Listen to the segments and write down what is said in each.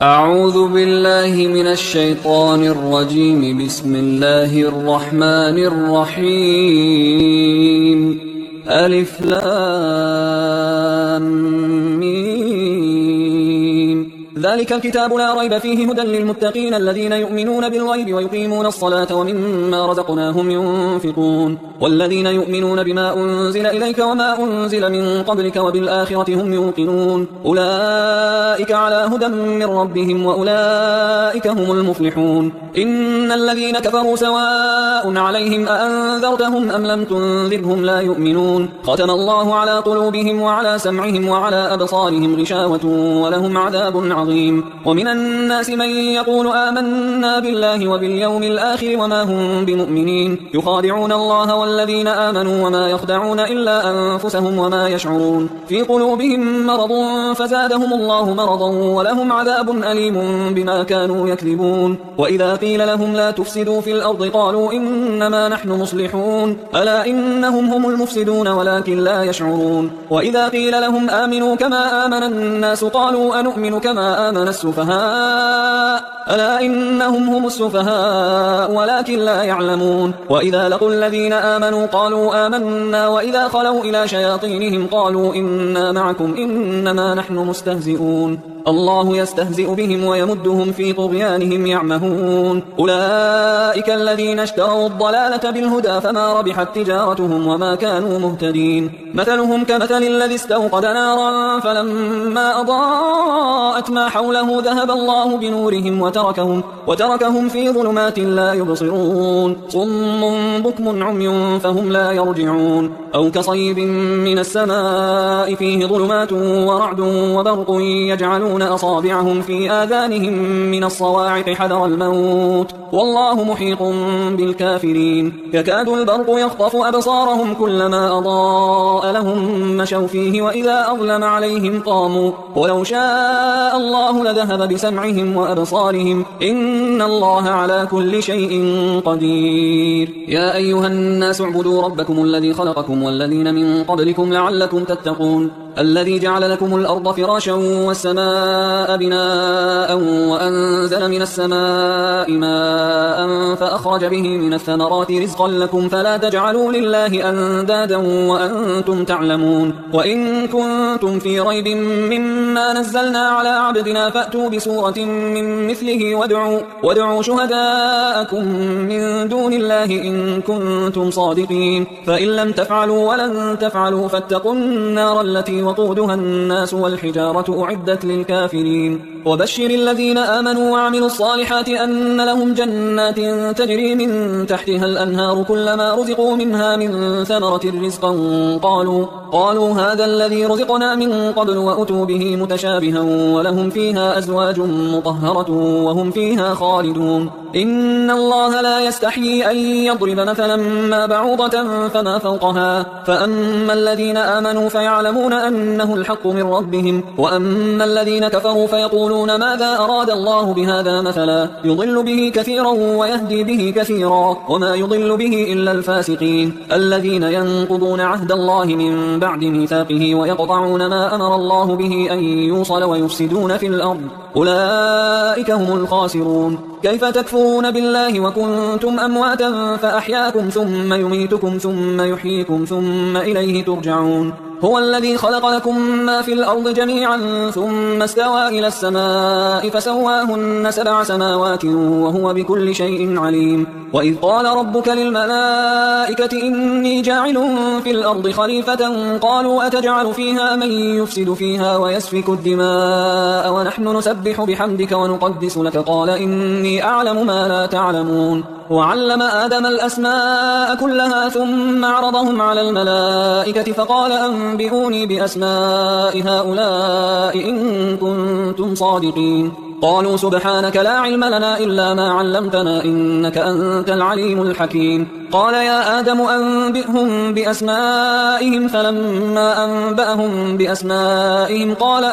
أعوذ بالله من الشيطان الرجيم. بسم الله الرحمن الرحيم. ألف لام ميم. ذلك الكتاب لا ريب فيه هدى للمتقين الذين يؤمنون بالغيب ويقيمون الصلاة ومما رزقناهم ينفقون والذين يؤمنون بما أنزل إليك وما أنزل من قبلك وبالآخرة هم يوقنون أولئك على هدى من ربهم وأولئك هم المفلحون. إن الذين كفروا سواء عليهم أأنذرتهم أم لم تنذرهم لا يؤمنون. ختم الله على قلوبهم وعلى سمعهم وعلى أبصارهم غشاوة ولهم عذاب عظيم. ومن الناس من يقول آمنا بالله وباليوم الآخر وما هم بمؤمنين يخادعون الله والذين آمنوا وما يخدعون إلا أنفسهم وما يشعرون. في قلوبهم مرض فزادهم الله مرضا ولهم عذاب أليم بما كانوا يكذبون. وإذا قيل لهم لا تفسدوا في الأرض قالوا إنما نحن مصلحون ألا إنهم هم المفسدون ولكن لا يشعرون. وإذا قيل لهم آمنوا كما آمن الناس قالوا أنؤمن كما آمن السفهاء ألا إنهم هم السفهاء ولكن لا يعلمون. وإذا لقوا الذين آمنوا قالوا آمنا وإذا خلوا إلى شياطينهم قالوا إنا معكم إنما نحن مستهزئون. الله يستهزئ بهم ويمدهم في طغيانهم يعمهون. أولئك الذين اشتروا الضلالة بالهدى فما ربحت تجارتهم وما كانوا مهتدين. مثلهم كمثل الذي استوقد نارا فلما أضاءت ما حوله ذهب الله بنورهم وتركهم في ظلمات لا يبصرون. صم بكم عمي فهم لا يرجعون. أو كصيب من السماء فيه ظلمات ورعد وبرق يجعلون أصابعهم في آذانهم من الصواعق حذر الموت والله محيط بالكافرين. يكاد البرق يخطف أبصارهم كلما أضاء لهم مشوا فيه وإذا أظلم عليهم قاموا ولو شاء الله لذهب بسمعهم وأبصارهم إن الله على كل شيء قدير. يا أيها الناس اعبدوا ربكم الذي خلقكم والذين من قبلكم لعلكم تتقون الذي جعل لكم الأرض فراشا والسماء بناء وأنزل من السماء ماء فأخرج به من الثمرات رزقا لكم فلا تجعلوا لله أندادا وأنتم تعلمون. وإن كنتم في ريب مما نزلنا على عبدنا فأتوا بسورة من مثله وادعوا شهداءكم من دون الله إن كنتم صادقين فإن لم تفعلوا ولن تفعلوا فاتقوا النار التي وقودها الناس والحجارة أعدت للكافرين. وبشر الذين آمنوا وعملوا الصالحات أن لهم جنات تجري من تحتها الأنهار كلما رزقوا منها من ثمرة رزقا قالوا هذا الذي رزقنا من قبل وأتوا به متشابها ولهم فيها أزواج مطهرة وهم فيها خالدون. إن الله لا يستحيي أن يضرب مثلا ما بعوضة فما فوقها فأما الذين آمنوا فيعلمون أنه الحق من ربهم وأما الذين كفروا فيقولون ماذا أراد الله بهذا مثلا يضل به كثيرا ويهدي به كثيرا وما يضل به إلا الفاسقين الذين ينقضون عهد الله من بعد ميثاقه ويقطعون ما أمر الله به أن يوصل ويفسدون في الأرض أولئك هم الخاسرون. كيف تكفرون بالله وكنتم أمواتا فأحياكم ثم يميتكم ثم يحييكم ثم إليه ترجعون. هو الذي خلق لكم ما في الأرض جميعا ثم استوى إلى السماء فسواهن 7 سماوات وهو بكل شيء عليم. وإذ قال ربك للملائكة إني جاعل في الأرض خليفة قالوا أتجعل فيها من يفسد فيها ويسفك الدماء ونحن نسبح بحمدك ونقدس لك قال إني أعلم ما لا تعلمون. وعلم آدم الأسماء كلها ثم عرضهم على الملائكة فقال أنبئوني بأسماء هؤلاء إن كنتم صادقين. قالوا سبحانك لا علم لنا إلا ما علمتنا إنك أنت العليم الحكيم. قال يا آدم أنبئهم بأسمائهم فلما أنبأهم بأسمائهم قال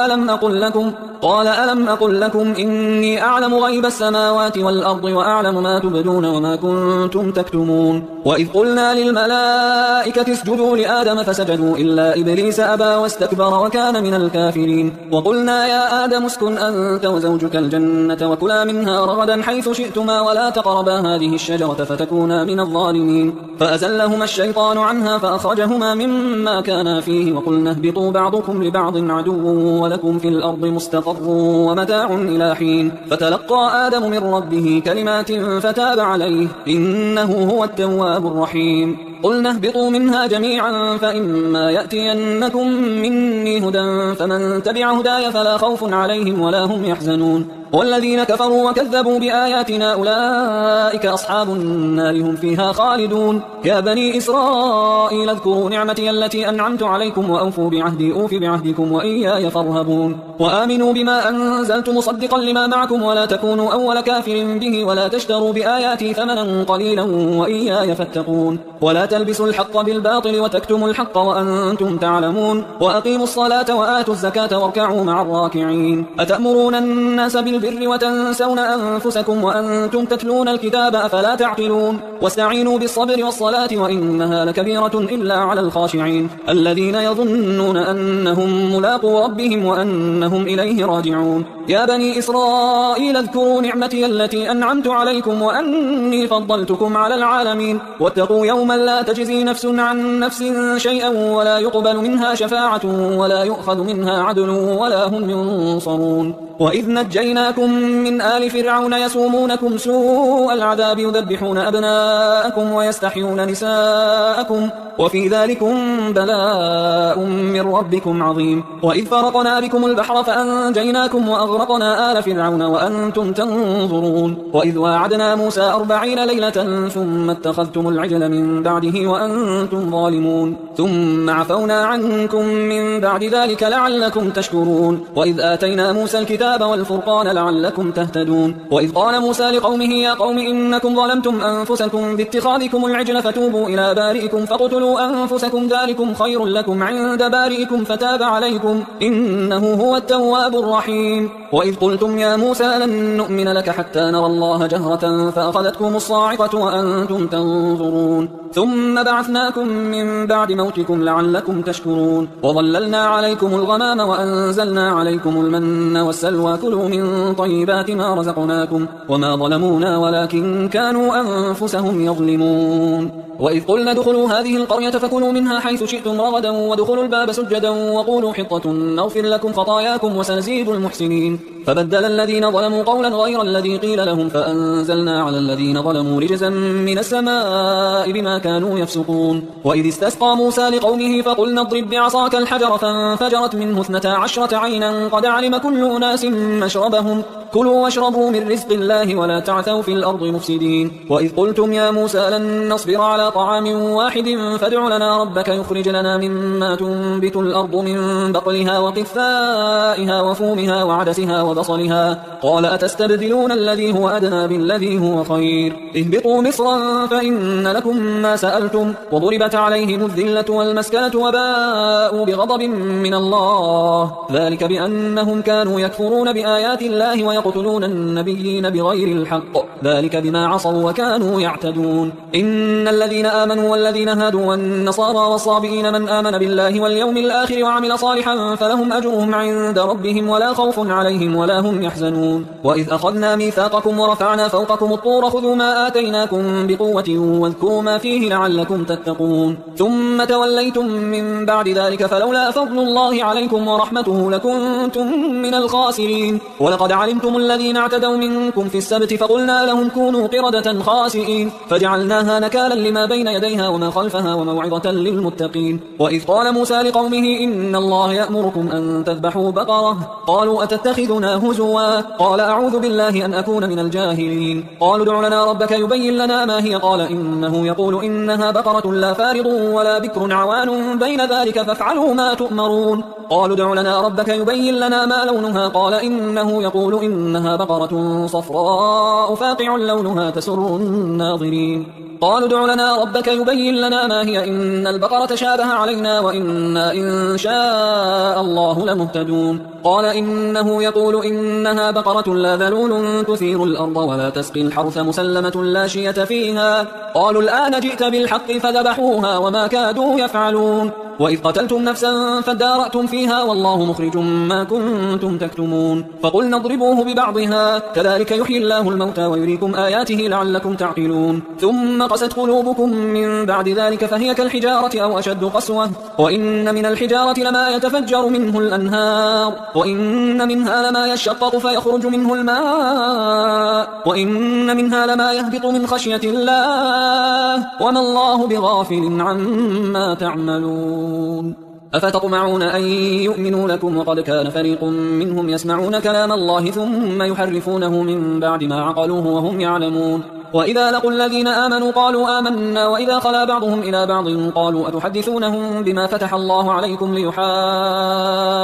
ألم أقل لكم إني أعلم غيب السماوات والأرض وأعلم ما تبدون وما كنتم تكتمون وإذ قلنا للملائكة اسجدوا لآدم فسجدوا إلا إبليس أبى واستكبر وكان من الكافرين وقلنا يا آدم اسكن أنت وزوجك الجنة وكلا منها رغدا حيث شئتما ولا تقربا هذه الشجرة فتكونا من الظالمين فأزلهما الشيطان عنها فأخرجهما مما كانا فيه وقلنا اهبطوا بعضكم لبعض عدو ولكم في الأرض مستقر ومتاع إلى حين فتلقى آدم من ربه كلمات فتاب عليه إنه هو التواب الرحيم قلنا اهبطوا منها جميعا فإما يأتينكم مني هدى فمن تبع هداي فلا خوف عليهم ولا هم يحزنون والذين كفروا وكذبوا بآياتنا أولئك أصحاب النار هم فيها خالدون يا بني إسرائيل اذكروا نعمتي التي أنعمت عليكم وأوفوا بعهدي أوف بعهدكم وإياي فارهبون وآمنوا بما أنزلت مصدقا لما معكم ولا تكونوا أول كافر به ولا تشتروا بآياتي ثمنا قليلا وإياي فاتقون ولا تلبسوا الحق بالباطل وتكتموا الحق وأنتم تعلمون وأقيموا الصلاة وآتوا الزكاة واركعوا مع الراكعين أتأمرون الناس بالبر وتنسون أنفسكم وأنتم تتلون الكتاب أفلا تعقلون واستعينوا بالصبر والصلاة وإنها لكبيرة إلا على الخاشعين الذين يظنون أنهم ملاقو ربهم وأنهم إليه راجعون يا بني إسرائيل اذكروا نعمتي التي أنعمت عليكم وأني فضلتكم على العالمين واتقوا يوما لا تجزي نفس عن نفس شيئا ولا يقبل منها شفاعة ولا يؤخذ منها عدل ولا هم ينصرون وإذ نجيناكم من آل فرعون يسومونكم سوء العذاب يذبحون أبناءكم ويستحيون نساءكم وفي ذلكم بلاء من ربكم عظيم وإذ فرقنا بكم البحر فأنجيناكم وأغرقنا آل فرعون وأنتم تنظرون وإذ واعدنا موسى 40 ليلة ثم اتخذتم العجل من بعده وأنتم ظالمون ثم عفونا عنكم من بعد ذلك لعلكم تشكرون وإذ آتينا موسى الكتاب والفرقان لعلكم تهتدون وإذ قال موسى لقومه يا قوم إنكم ظلمتم أنفسكم باتخاذكم العجل فتوبوا إلى بارئكم فاقتلوا أنفسكم ذلكم خير لكم عند بارئكم فتاب عليكم إنه هو التواب الرحيم وإذ قلتم يا موسى لن نؤمن لك حتى نرى الله جهرة فأخذتكم الصاعقة وأنتم تنظرون ثم بعثناكم من بعد موتكم لعلكم تشكرون وظللنا عليكم الغمام وأنزلنا عليكم المن والسلوى كلوا من طيبات ما رزقناكم وما ظلمونا ولكن كانوا أنفسهم يظلمون وإذ قلنا ادخلوا هذه القرية فكلوا منها حيث شئتم رغدا وادخلوا الباب سجدا وقولوا حطة نغفر لكم خطاياكم وسنزيد المحسنين فبدل الذين ظلموا قولا غير الذي قيل لهم فأنزلنا على الذين ظلموا رجزا من السماء بما كانوا يفسقون وإذ استسقى موسى لقومه فقلنا اضرب بعصاك الحجر فانفجرت منه 12 عينا قد علم كل أناس مشربهم كلوا واشربوا من رزق الله ولا تعثوا في الأرض مفسدين وإذ قلتم يا موسى لن نصبر على طعام واحد فادع لنا ربك يخرج لنا مما تنبت الأرض من بقلها وقثائها وفومها وعدسها وبصلها قال أتستبدلون الذي هو أدنى بالذي هو خير اهبطوا مصرا فإن لكم ما سألتم وضربت عليهم الذلة والمسكنة وباءوا بغضب من الله ذلك بأنهم كانوا يكفرون بآيات الله ويقتلون النبيين بغير الحق ذلك بما عصوا وكانوا يعتدون إن الذين آمنوا والذين هادوا والنصارى والصابئين من آمن بالله واليوم الآخر وعمل صالحا فلهم أجرهم عند ربهم ولا خوف عليهم ولا هم يحزنون وإذ أخذنا ميثاقكم ورفعنا فوقكم الطور خذوا ما آتيناكم بقوة واذكروا ما فيه لعلكم تتقون ثم توليتم من بعد ذلك فلولا فضل الله عليكم ورحمته لكنتم من الخاسرين ولقد علمتم الذين اعتدوا منكم في السبت فقلنا لهم كونوا قردة خاسئين فجعلناها نكالا لما بين يديها وما خلفها وموعظة للمتقين وإذ قال موسى لقومه إن الله يأمركم أن تذبحوا بقرة قالوا أتتخذنا هزوا قال أعوذ بالله أن أكون من الجاهلين قالوا ادع لنا ربك يبين لنا ما هي قال إنه يقول إنها بقرة لا فارض ولا بكر عوان بين ذلك فافعلوا ما تؤمرون قالوا ادع لنا ربك يبين لنا ما لونها قال إنه يقول إنها بقرة صفراء فاقع لونها تسر الناظرين قالوا ادع لنا ربك يبين لنا ما هي إن البقرة تشابه علينا وإنا إن شاء الله لمهتدون قال إنه يقول إنها بقرة لا ذلول تثير الأرض ولا تسقي الحرث مسلمة لا شية فيها قالوا الآن جئت بالحق فذبحوها وما كادوا يفعلون وإذ قتلتم نفسا فادارأتم فيها والله مخرج ما كنتم تكتمون فقلنا اضربوه ببعضها كذلك يحيي الله الموتى ويريكم آياته لعلكم تعقلون ثم قست قلوبكم من بعد ذلك فهي كالحجارة أو أشد قسوة وإن من الحجارة لما يتفجر منه الأنهار وإن منها لما يشقق فيخرج منه الماء وإن منها لما يهبط من خشية الله وما الله بغافل عما تعملون أفتطمعون أن يؤمنوا لكم وقد كان فريق منهم يسمعون كلام الله ثم يحرفونه من بعد ما عقلوه وهم يعلمون وإذا لقوا الذين آمنوا قالوا آمنا وإذا خلا بعضهم إلى بعض قالوا أتحدثونهم بما فتح الله عليكم ليحاجوكم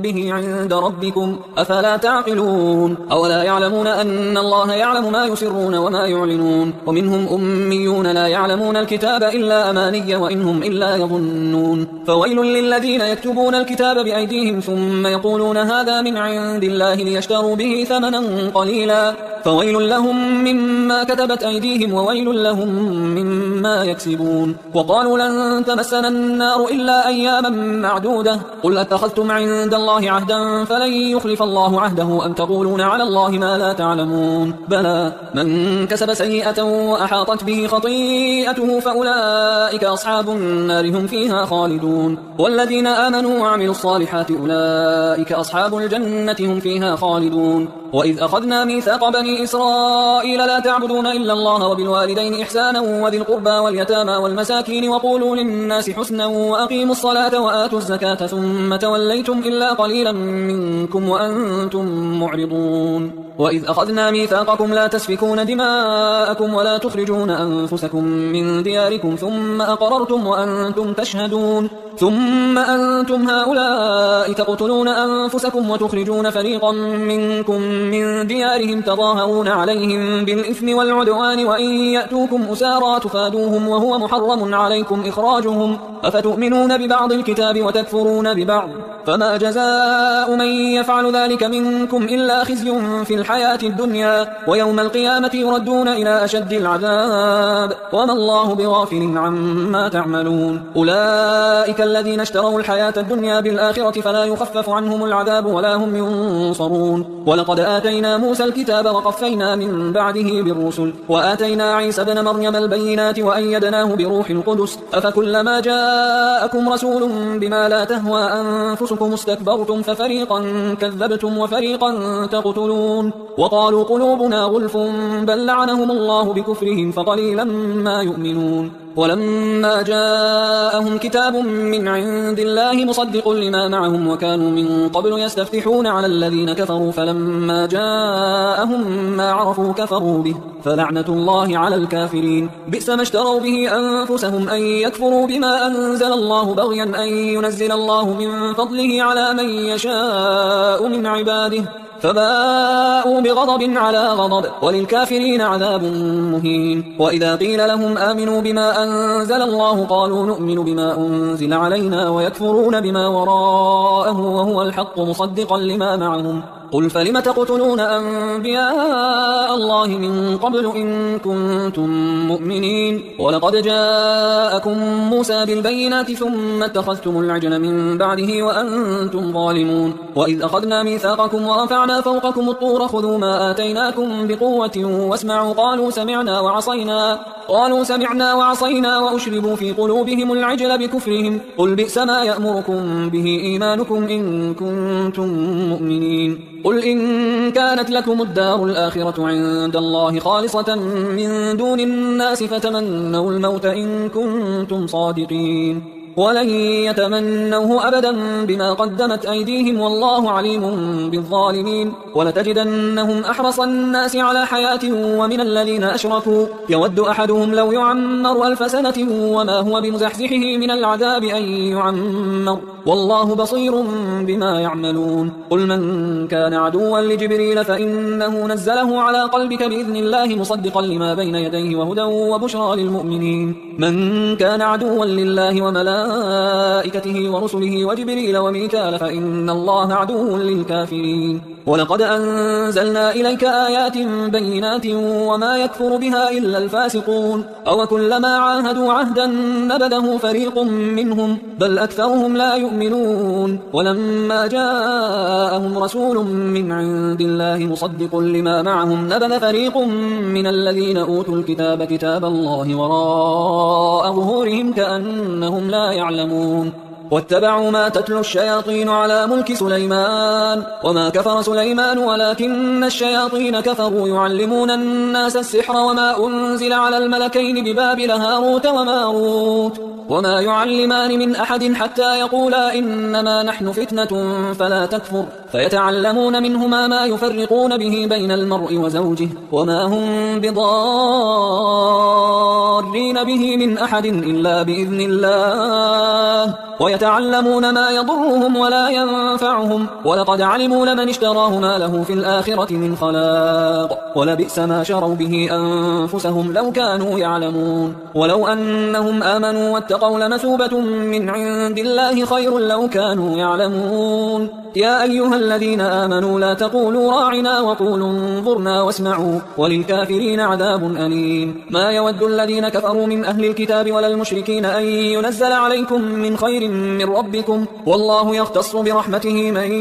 به عند ربكم أفلا تعقلون أولا يعلمون أن الله يعلم ما يسرون وما يعلنون ومنهم أميون لا يعلمون الكتاب إلا أماني وإنهم إلا يظنون فويل للذين يكتبون الكتاب بأيديهم ثم يقولون هذا من عند الله ليشتروا به ثمنا قليلا فويل لهم مما كتبت أيديهم وويل لهم مما يكسبون وقالوا لن تمسنا النار إلا أياما معدودة قل أتخذتم عند الله عهدا فلن يخلف الله عهده أم تقولون على الله ما لا تعلمون بلى من كسب سيئة وأحاطت به خطيئته فأولئك أصحاب النار هم فيها خالدون والذين آمنوا وعملوا الصالحات أولئك أصحاب الجنة هم فيها خالدون وإذ أخذنا ميثاق بني إسرائيل لا تعبدون إلا الله وبالوالدين إحسانا وذي القربى واليتامى والمساكين وقولوا للناس حسنا وأقيموا الصلاة وآتوا الزكاة ثم توليتم إلا قليلا منكم وأنتم معرضون وإذ أخذنا ميثاقكم لا تسفكون دماءكم ولا تخرجون أنفسكم من دياركم ثم أقررتم وأنتم تشهدون ثم أنتم هؤلاء تقتلون أنفسكم وتخرجون فريقا منكم من ديارهم تظاهرون عليهم بالإثم والعدوان وإن يأتوكم أسارى تفادوهم وهو محرم عليكم إخراجهم أفتؤمنون ببعض الكتاب وتكفرون ببعض فما جزاء من يفعل ذلك منكم إلا خزي في الحياة الدنيا ويوم القيامة يردون إلى أشد العذاب وما الله بغافل عما تعملون أولئك الذين اشتروا الحياة الدنيا بالآخرة فلا يخفف عنهم العذاب ولا هم ينصرون ولقد آتينا موسى الكتاب وقفينا من بعده بالرسل وآتينا عيسى ابن مريم البينات وأيدناه بروح القدس أفكلما جاءكم رسول بما لا تهوى أنفسكم استكبرتم ففريقا كذبتم وفريقا تقتلون وقالوا قلوبنا غلف بل لعنهم الله بكفرهم فقليلا ما يؤمنون ولما جاءهم كتاب من عند الله مصدق لما معهم وكانوا من قبل يستفتحون على الذين كفروا فلما جاءهم ما عرفوا كفروا به فلعنة الله على الكافرين بئس ما اشتروا به أنفسهم أن يكفروا بما أنزل الله بغيا أن ينزل الله من فضله على من يشاء من عباده فباءوا بغضب على غضب وللكافرين عذاب مهين وإذا قيل لهم آمنوا بما أنزل الله قالوا نؤمن بما أنزل علينا ويكفرون بما وراءه وهو الحق مصدقا لما معهم قل فلم تقتلون أنبياء الله من قبل إن كنتم مؤمنين ولقد جاءكم موسى بالبينات ثم اتخذتم العجل من بعده وأنتم ظالمون وإذ أخذنا ميثاقكم ورفعنا فوقكم الطور خذوا ما آتيناكم بقوة واسمعوا قالوا سمعنا وعصينا وأشربوا في قلوبهم العجل بكفرهم قل بئس ما يأمركم به إيمانكم إن كنتم مؤمنين قل إن كانت لكم الدار الآخرة عند الله خالصة من دون الناس فتمنوا الموت إن كنتم صادقين ولن يتمنوه أبدا بما قدمت أيديهم والله عليم بالظالمين. ولتجدنهم أحرص الناس على حياة ومن الذين أشركوا يود أحدهم لو يعمر 1000 سنة وما هو بمزحزحه من العذاب أن يعمر والله بصير بما يعملون. قل من كان عدوا لجبريل فإنه نزله على قلبك بإذن الله مصدقا لما بين يديه وهدى وبشرى للمؤمنين. من كان عدوا لله وملائكته ورسله وجبريل وميكال فإن الله عدو للكافرين. ولقد أنزلنا إليك آيات بينات وما يكفر بها إلا الفاسقون. أو كلما عاهدوا عهدا نبذه فريق منهم بل أكثرهم لا يؤمنون. ولما جاءهم رسول من عند الله مصدق لما معهم نبذ فريق من الذين أوتوا الكتاب كتاب الله وراء ظهورهم كأنهم لا يعلمون. واتبعوا ما تتلو الشياطين على ملك سليمان وما كفر سليمان ولكن الشياطين كفروا يعلمون الناس السحر وما أنزل على الملكين ببابل هاروت وماروت وما يعلمان من أحد حتى يقولا إنما نحن فتنة فلا تكفر فيتعلمون منهما ما يفرقون به بين المرء وزوجه وما هم بضارين به من أحد إلا بإذن الله ويتعلمون ما يضرهم ولا ينفعهم ولقد علموا لمن اشتراه ما له في الآخرة من خلاق ولبئس ما شروا به أنفسهم لو كانوا يعلمون. ولو أنهم آمنوا واتقوا لمثوبة من عند الله خير لو كانوا يعلمون. يا أيها الذين آمنوا لا تقولوا راعنا وقولوا انظرنا واسمعوا وللكافرين عذاب أليم. ما يود الذين كفروا من أهل الكتاب ولا المشركين أن ينزل عليكم من خير من ربكم والله يختص برحمته من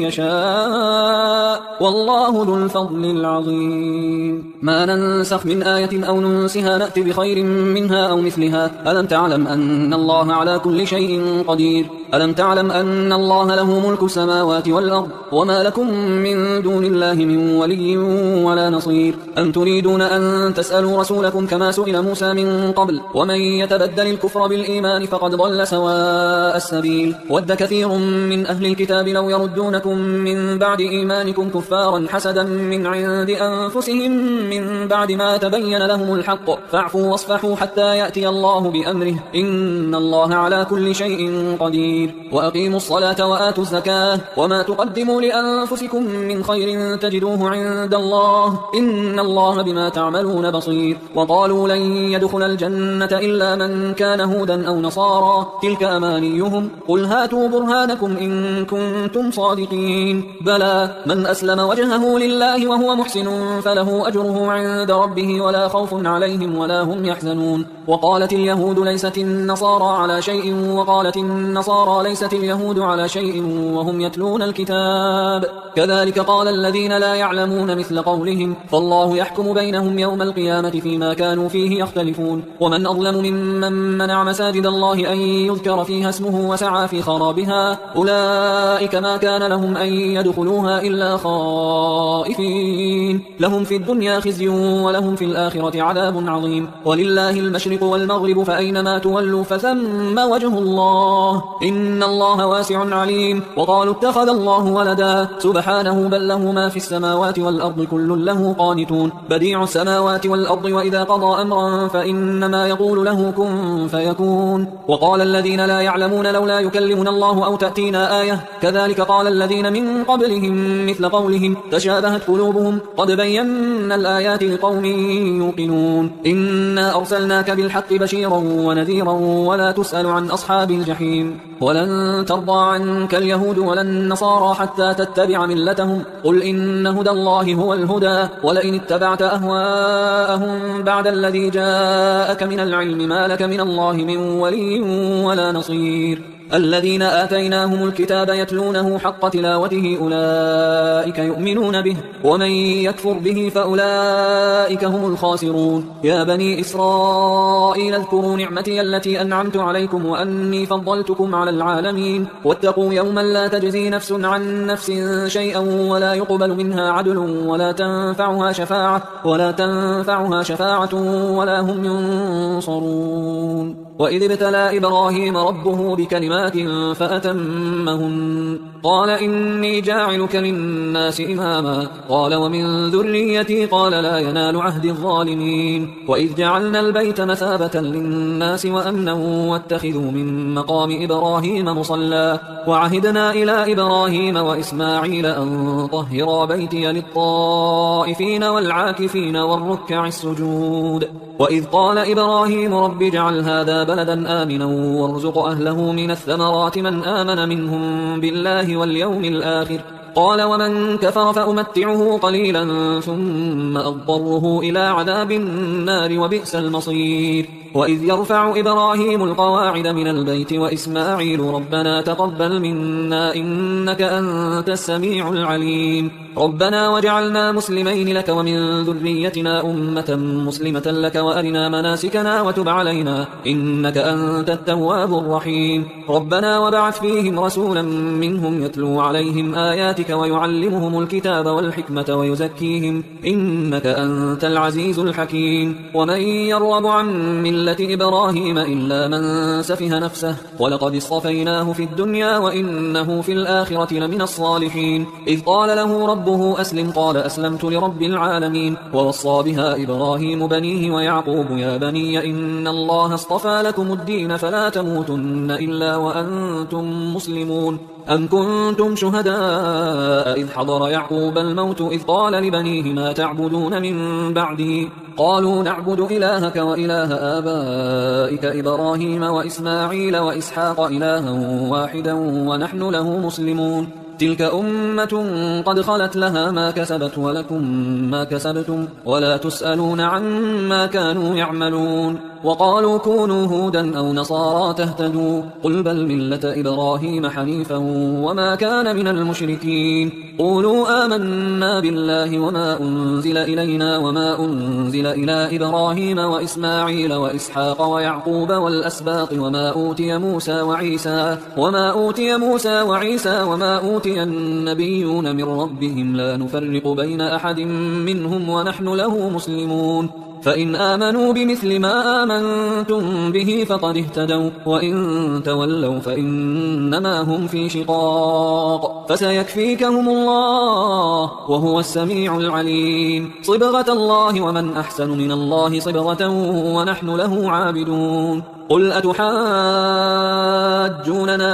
يشاء والله ذو الفضل العظيم. ما ننسخ من آية أو ننسها نأتي بخير منها أو مثلها. ألم تعلم أن الله على كل شيء قدير. ألم تعلم أن الله له ملك السماوات والأرض وما لكم من دون الله من ولي ولا نصير. أم تريدون أن تسألوا رسولكم كما سئل موسى من قبل ومن يتبدل الكفر بالإيمان فقد ضل سواء السبيل. ود كثير من أهل الكتاب لو يردونكم من بعد إيمانكم كفارا حسدا من عند أنفسهم من بعد ما تبين لهم الحق فاعفوا واصفحوا حتى يأتي الله بأمره إن الله على كل شيء قدير. وأقيموا الصلاة وآتوا الزكاة وما تقدموا لأنفسكم من خير تجدوه عند الله إن الله بما تعملون بصير. وقالوا لن يدخل الجنة إلا من كان هودا أو نصارى تلك أمانيهم قل هاتوا برهانكم إن كنتم صادقين. بلى من أسلم وجهه لله وهو محسن فله أجره عند ربه ولا خوف عليهم ولا هم يحزنون. وقالت اليهود ليست النصارى على شيء وقالت النصارى ليست اليهود على شيء وهم يتلون الكتاب كذلك قال الذين لا يعلمون مثل قولهم فالله يحكم بينهم يوم القيامة فيما كانوا فيه يختلفون. ومن أظلم ممن منع مساجد الله أن يذكر فيها اسمه وسعى في خرابها أولئك ما كان لهم أن يدخلوها إلا خائفين لهم في الدنيا خزي ولهم في الآخرة عذاب عظيم. ولله المشرق والمغرب فأينما تولوا فثم وجه الله إن الله واسع عليم. وقالوا اتخذ الله ولدا سبحانه بل له ما في السماوات والأرض كل له قانتون بديع السماوات والأرض وإذا قضى أمرا فإنما يقول له كن فيكون. وقال الذين لا يعلمون لولا يكلمنا الله أو تأتينا آية كذلك قال الذين من قبلهم مثل قولهم تشابهت قلوبهم قد بينا الآيات لقوم يوقنون. إنا أرسلناك بالحق بشيرا ونذيرا ولا تسأل عن أصحاب الجحيم. ولن ترضى عنك اليهود ولا النصارى حتى تتبع ملتهم قل إن هدى الله هو الهدى ولئن اتبعت أهواءهم بعد الذي جاءك من العلم ما لك من الله من ولي ولا نصير. الذين آتيناهم الكتاب يتلونه حق تلاوته أولئك يؤمنون به ومن يكفر به فأولئك هم الخاسرون. يا بني إسرائيل اذكروا نعمتي التي أنعمت عليكم وأني فضلتكم على العالمين واتقوا يوما لا تجزي نفس عن نفس شيئا ولا يقبل منها عدل ولا تنفعها شفاعة ولا هم ينصرون. وإذ ابتلى إبراهيم ربه بكلمات فأتمهن قال إني جاعلك للناس إماما قال ومن ذريتي قال لا ينال عهد الظالمين وإذ جعلنا البيت مثابة للناس وأمنا واتخذوا من مقام إبراهيم مصلى وعهدنا إلى إبراهيم وإسماعيل أن طهرا بيتي للطائفين والعاكفين والركع السجود وإذ قال إبراهيم رب اجعل هذا بلدا آمنا وارزق أهله من الثمرات من آمن منهم بالله واليوم الآخر قال ومن كفر فأمتعه قليلا ثم أضطره إلى عذاب النار وبئس المصير وإذ يرفع إبراهيم القواعد من البيت وإسماعيل ربنا تقبل منا إنك أنت السميع العليم ربنا وجعلنا مسلمين لك ومن ذريتنا أمة مسلمة لك وأرنا مناسكنا وتب علينا إنك أنت التواب الرحيم ربنا وبعث فيهم رسولا منهم يتلو عليهم آياتك ويعلمهم الكتاب والحكمة ويزكيهم إنك أنت العزيز الحكيم ومن يرغب عن ملة إبراهيم إلا من سفه نفسه ولقد اصطفيناه في الدنيا وإنه في الآخرة لمن الصالحين إذ قال له ربه أسلم قال أسلمت لرب العالمين ووصى بها إبراهيم بنيه ويعقوب يا بني إن الله اصطفى لكم الدين فلا تموتن إلا وأنتم مسلمون أم كنتم شهداء إذ حضر يعقوب الموت إذ قال لبنيه ما تعبدون من بعده قالوا نعبد إلهك وإله آبائك إبراهيم وإسماعيل وإسحاق إلها واحدا ونحن له مسلمون تلك أمة قد خلت لها ما كسبت ولكم ما كسبتم ولا تسألون عما كانوا يعملون وقالوا كونوا هودا أو نصارى تهتدوا قل بل ملة إبراهيم حنيفا وما كان من المشركين قولوا آمنا بالله وما أنزل إلينا وما أنزل إلى إبراهيم وإسماعيل وإسحاق ويعقوب والأسباط وما أوتي موسى وعيسى وما أوتي النبيون من ربهم لا نفرق بين أحد منهم ونحن له مسلمون فإن آمنوا بمثل ما آمنتم به فقد اهتدوا وإن تولوا فإنما هم في شقاق فسيكفيكهم الله وهو السميع العليم صبغة الله ومن أحسن من الله صبغة ونحن له عابدون قل أتحاجوننا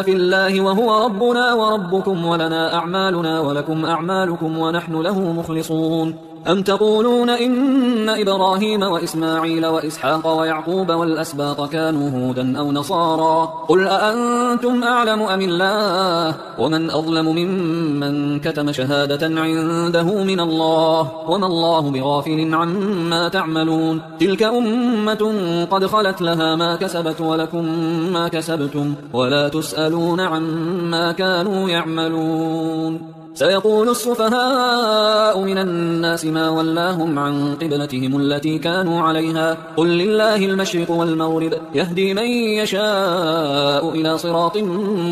في الله وهو ربنا وربكم ولنا أعمالنا ولكم أعمالكم ونحن له مخلصون أم تقولون إن إبراهيم وإسماعيل وإسحاق ويعقوب والأسباط كانوا هودا أو نصارى قل أأنتم أعلم أم الله ومن أظلم ممن كتم شهادة عنده من الله وما الله بغافل عما تعملون تلك أمة قد خلت لها ما كسبت ولكم ما كسبتم ولا تسألون عما كانوا يعملون سيقول السفهاء من الناس ما ولاهم عن قبلتهم التي كانوا عليها قل لله المشرق والمغرب يهدي من يشاء إلى صراط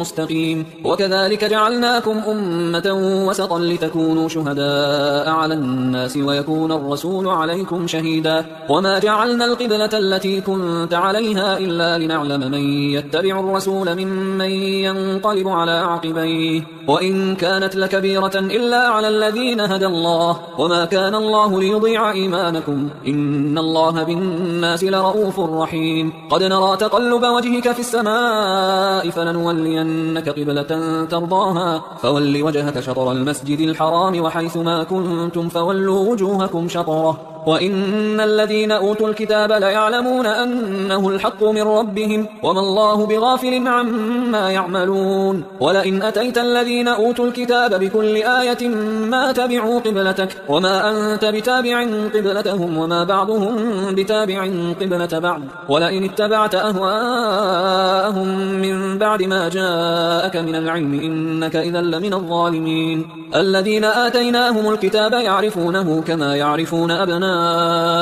مستقيم وكذلك جعلناكم أمة وسطا لتكونوا شهداء على الناس ويكون الرسول عليكم شهيدا وما جعلنا القبلة التي كنت عليها إلا لنعلم من يتبع الرسول ممن ينقلب على عقبيه وإن كانت لكبيرة إلا على الذين هدى الله وما كان الله ليضيع إيمانكم إن الله بالناس لرؤوف رحيم قد نرى تقلب وجهك في السماء فلنولينك قبلة ترضاها فول وجهك شطر المسجد الحرام وحيث ما كنتم فولوا وجوهكم شطره وإن الذين أوتوا الكتاب ليعلمون أنه الحق من ربهم وما الله بغافل عما يعملون ولئن أتيت الذين أوتوا الكتاب بكل آية ما تبعوا قبلتك وما أنت بتابع قبلتهم وما بعضهم بتابع قبلة بعض ولئن اتبعت أهواءهم من بعد ما جاءك من العلم إنك إذا لمن الظالمين الذين آتيناهم الكتاب يعرفونه كما يعرفون أبناءهم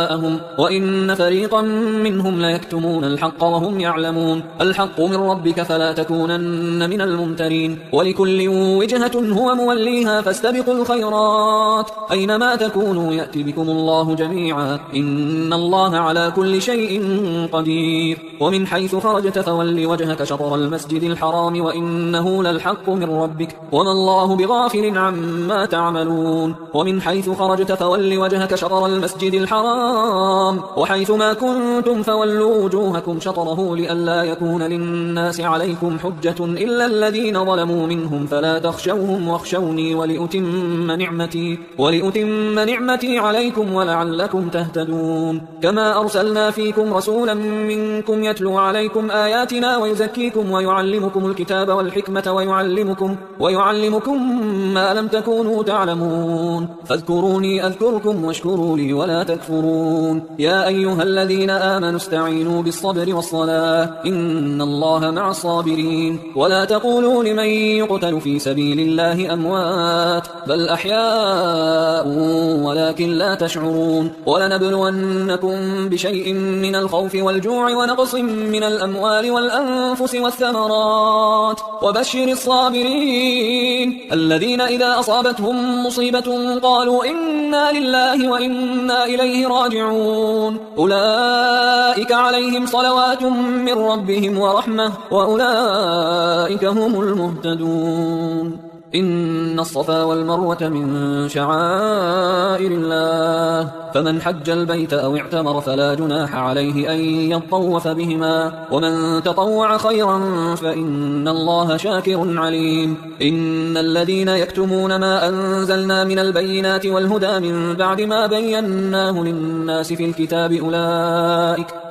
جاءهم وإن فريقا منهم ليكتمون الحق وهم يعلمون الحق من ربك فلا تكونن من الممترين ولكل وجهة هو موليها فاستبقوا الخيرات أينما تكونوا يأتي بكم الله جميعا إن الله على كل شيء قدير ومن حيث خرجت فول وجهك شطر المسجد الحرام وإنه للحق من ربك وما الله بغافل عما تعملون ومن حيث خرجت فول وجهك شطر المسجد الحرام وحيث ما كنتم فولوا وجوهكم شطره لئلا يكون للناس عليكم حجة إلا الذين ظلموا منهم فلا تخشوهم واخشوني ولأتم نعمتي عليكم ولعلكم تهتدون كما أرسلنا فيكم رسولا منكم يتلو عليكم آياتنا ويزكيكم ويعلمكم الكتاب والحكمة ويعلمكم ما لم تكونوا تعلمون فاذكروني أذكركم واشكروا لي ولا تكفرون يا أيها الذين آمنوا استعينوا بالصبر والصلاة إن الله مع الصابرين ولا تقولوا لمن يقتل في سبيل الله أموات بل أحياء ولكن لا تشعرون ولنبلونكم بشيء من الخوف والجوع ونقص من الأموال والأنفس والثمرات وبشر الصابرين الذين إذا أصابتهم مصيبة قالوا إنا لله وإنا إليه راجعون أولئك عليهم صلوات من ربهم ورحمة وأولئك هم المهتدون إن الصفا والمروة من شعائر الله فمن حج البيت أو اعتمر فلا جناح عليه أن يطوف بهما ومن تطوع خيرا فإن الله شاكر عليم إن الذين يكتمون ما أنزلنا من البينات والهدى من بعد ما بيناه للناس في الكتاب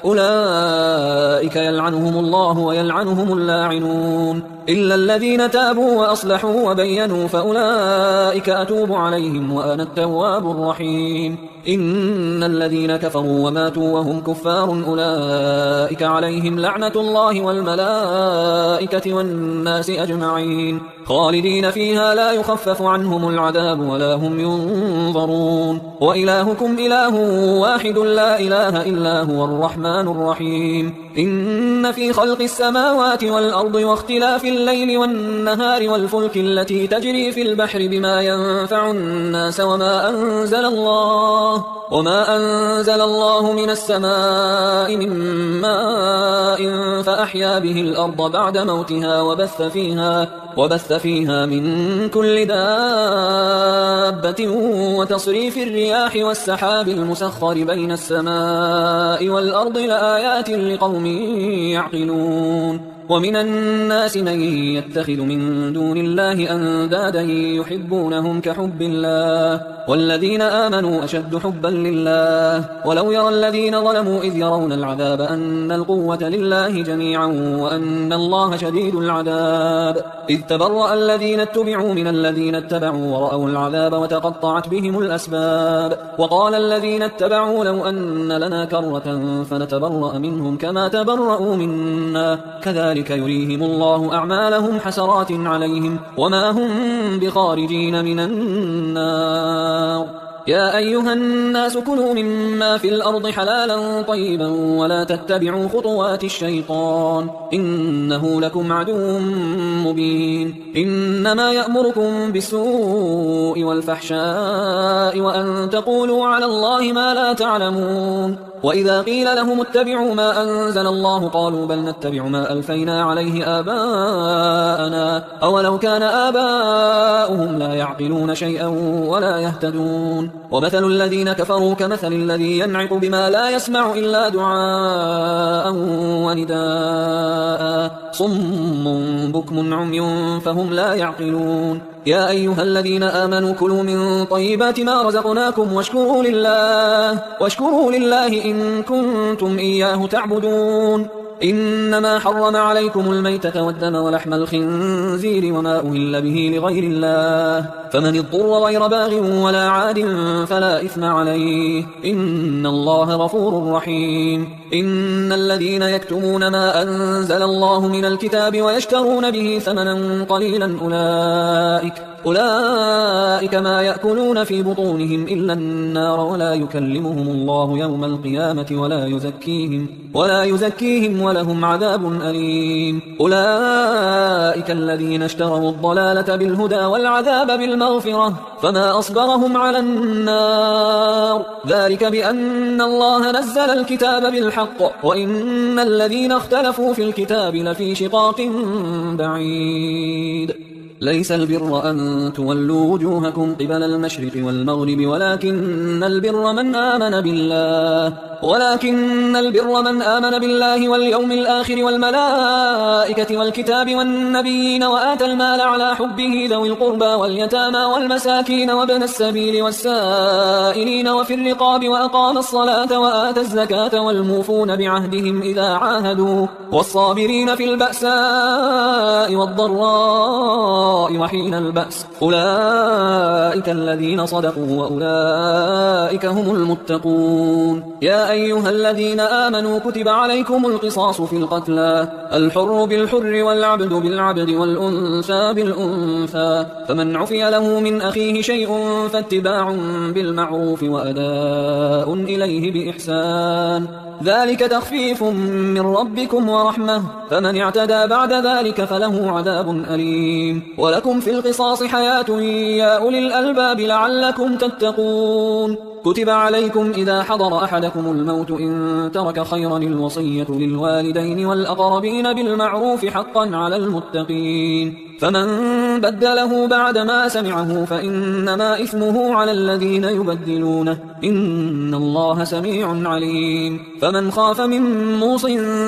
أولئك يلعنهم الله ويلعنهم اللاعنون إلا الذين تابوا وأصلحوا وبينوا فأولئك أتوب عليهم وأنا التواب الرحيم إن الذين كفروا وماتوا وهم كفار أولئك عليهم لعنة الله والملائكة والناس أجمعين خالدين فيها لا يخفف عنهم العذاب ولا هم ينظرون وإلهكم إله واحد لا إله إلا هو الرحمن الرحيم إن في خلق السماوات والأرض واختلاف الليل والنهار والفلك التي تجري في البحر بما ينفع الناس وما أنزل الله من السماء من ماء فأحيا به الأرض بعد موتها وبث فيها من كل دابة وتصريف الرياح والسحاب المسخر بين السماء والأرض لآيات لقوم يعقلون ومن الناس من يتخذ من دون الله أندادا يحبونهم كحب الله والذين آمنوا أشد حبا لله ولو يرى الذين ظلموا إذ يرون العذاب أن القوة لله جميعا وأن الله شديد العذاب إذ تبرأ الذين اتبعوا من الذين اتبعوا ورأوا العذاب وتقطعت بهم الأسباب وقال الذين اتبعوا لو أن لنا كرة فنتبرأ منهم كما تبرأوا منا كذلك يريهم الله أعمالهم حسرات عليهم وما هم بخارجين من النار يا أيها الناس كلوا مما في الأرض حلالا طيبا ولا تتبعوا خطوات الشيطان إنه لكم عدو مبين إنما يأمركم بالسوء والفحشاء وأن تقولوا على الله ما لا تعلمون وإذا قيل لهم اتبعوا ما أنزل الله قالوا بل نتبع ما ألفينا عليه آباءنا أولو كان آباؤهم لا يعقلون شيئا ولا يهتدون ومثل الذين كفروا كمثل الذي ينعق بما لا يسمع إلا دعاء ونداء صم بكم عمي فهم لا يعقلون يا أيها الذين آمنوا كلوا من طيبات ما رزقناكم واشكروا لله إن كنتم إياه تعبدون إنما حرم عليكم الميتة والدم ولحم الخنزير وما أهل به لغير الله فمن اضطر غير باغ ولا عاد فلا إثم عليه إن الله غفور رحيم إن الذين يكتمون ما أنزل الله من الكتاب ويشترون به ثمنا قليلا أولئك ما يأكلون في بطونهم إلا النار ولا يكلمهم الله يوم القيامة ولا يزكيهم ولهم عذاب أليم أولئك الذين اشتروا الضلالة بالهدى والعذاب بالمغفرة فما أصبرهم على النار ذلك بأن الله نزل الكتاب بالحق وإن الذين اختلفوا في الكتاب لفي شقاق بعيد ليس البر أن تولوا وجوهكم قبل المشرق والمغرب ولكن البر من آمن بالله واليوم الآخر والملائكة والكتاب والنبيين وآتى المال على حبه ذوي القربى واليتامى والمساكين وابن السبيل والسائلين وفي الرقاب وأقام الصلاة وآتى الزكاة والموفون بعهدهم إذا عاهدوا والصابرين في البأساء والضراء وحين البأس أولئك الذين صدقوا وأولئك هم المتقون يا أيها الذين آمنوا كتب عليكم القصاص في القتلى الحر بالحر والعبد بالعبد والأنثى بالأنثى فمن عفي له من أخيه شيء فاتباع بالمعروف وأداء إليه بإحسان ذلك تخفيف من ربكم ورحمة فمن اعتدى بعد ذلك فله عذاب أليم ولكم في القصاص حياة يا أولي الألباب لعلكم تتقون كتب عليكم إذا حضر أحدكم الموت إن ترك خيرا الوصية للوالدين والأقربين بالمعروف حقا على المتقين فمن بدله بعدما سمعه فإنما إثمه على الذين يبدلونه إن الله سميع عليم فمن خاف من موص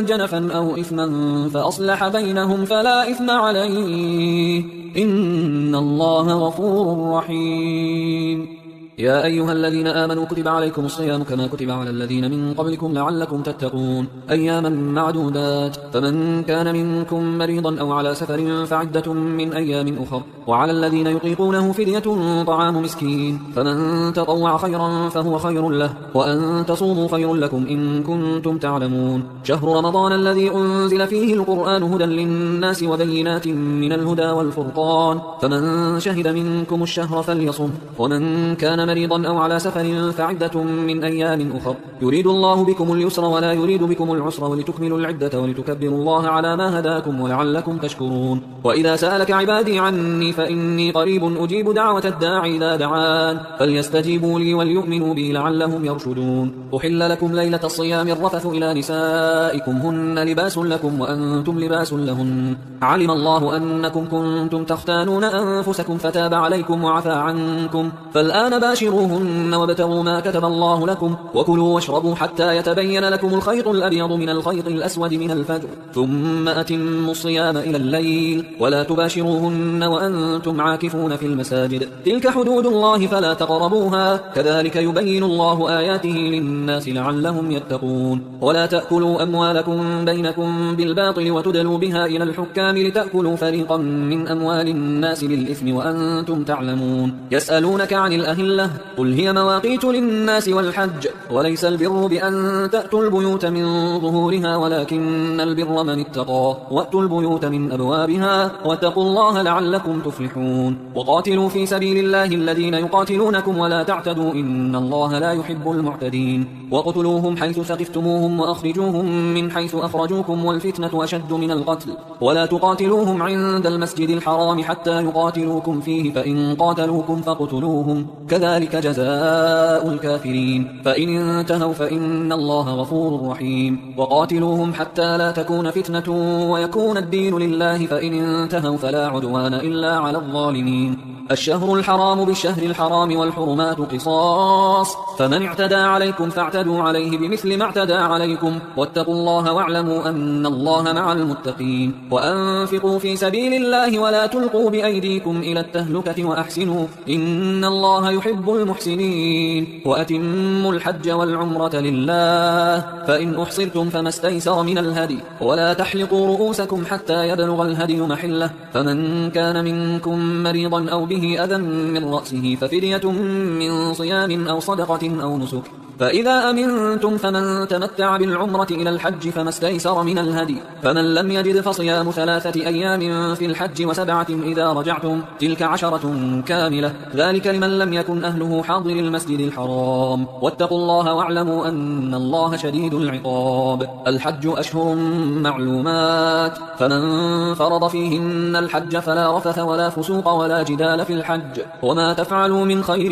جنفا أو إثما فأصلح بينهم فلا إثم عليه إن الله غفور رحيم يا أيها الذين آمنوا كتب عليكم الصيام كما كتب على الذين من قبلكم لعلكم تتقون أياما معدودات فمن كان منكم مريضا أو على سفر فعدة من أيام أخر وعلى الذين يطيقونه فدية طعام مسكين فمن تطوع خيرا فهو خير له وأن تصوموا خير لكم إن كنتم تعلمون شهر رمضان الذي أنزل فيه القرآن هدى للناس وبينات من الهدى والفرقان فمن شهد منكم الشهر فليصم ومن كان مريضا أو على سفر فعدة من أيام أخر يريد الله بكم اليسر ولا يريد بكم العسر ولتكملوا العدة ولتكبروا الله على ما هداكم ولعلكم تشكرون وإذا سألك عبادي عني فإني قريب أجيب دعوة الداعي إذا دعان فليستجيبوا لي وليؤمنوا بي لعلهم يرشدون أحل لكم ليلة الصيام الرفث إلى نسائكم هن لباس لكم وأنتم لباس لهن علم الله أنكم كنتم تختانون أنفسكم فتاب عليكم وعفى عنكم فالآن باشروهن وابتغوا ما كتب الله لكم وكلوا واشربوا حتى يتبين لكم الخيط الأبيض من الخيط الأسود من الفجر ثم أتموا الصيام إلى الليل ولا تباشروهن وأنتم عاكفون في المساجد تلك حدود الله فلا تقربوها كذلك يبين الله آياته للناس لعلهم يتقون ولا تأكلوا أموالكم بينكم بالباطل وتدلوا بها إلى الحكام لتأكلوا فريقا من أموال الناس بالإثم وأنتم تعلمون يسألونك عن الأهلة قل هي مواقيت للناس والحج وليس البر بأن تأتوا البيوت من ظهورها ولكن البر من اتقى وأتوا البيوت من أبوابها واتقوا الله لعلكم تفلحون وقاتلوا في سبيل الله الذين يقاتلونكم ولا تعتدوا إن الله لا يحب المعتدين وقتلوهم حيث ثقفتموهم وأخرجوهم من حيث أخرجوكم والفتنة أشد من القتل ولا تقاتلوهم عند المسجد الحرام حتى يقاتلوكم فيه فإن قاتلوكم فاقتلوهم كذلك جزاء الكافرين فإن انتهوا فإن الله غفور رحيم وقاتلوهم حتى لا تكون فتنة ويكون الدين لله فإن انتهوا فلا عدوان إلا على الظالمين الشهر الحرام بالشهر الحرام والحرمات قصاص فمن اعتدى عليكم فاعتدوا عليه بمثل ما اعتدى عليكم واتقوا الله واعلموا أن الله مع المتقين وأنفقوا في سبيل الله ولا تلقوا بأيديكم إلى التهلكة وأحسنوا إن الله يحب المحسنين وأتموا الحج والعمرة لله فإن أحصرتم فما استيسر من الهدي ولا تحلقوا رؤوسكم حتى يبلغ الهدي محله فمن كان منكم مريضا أو به أذى من رأسه ففدية من صيام أو صدقة أو نسك فإذا أمنتم فمن تمتع بالعمرة إلى الحج فما استيسر من الهدي، فمن لم يجد فصيام 3 أيام في الحج و7 إذا رجعتم، تلك 10 كاملة، ذلك لمن لم يكن أهله حاضر المسجد الحرام. واتقوا الله واعلموا أن الله شديد العقاب. الحج أشهر معلومات، فمن فرض فيهن الحج فلا رفث ولا فسوق ولا جدال في الحج، وما تفعلوا من خير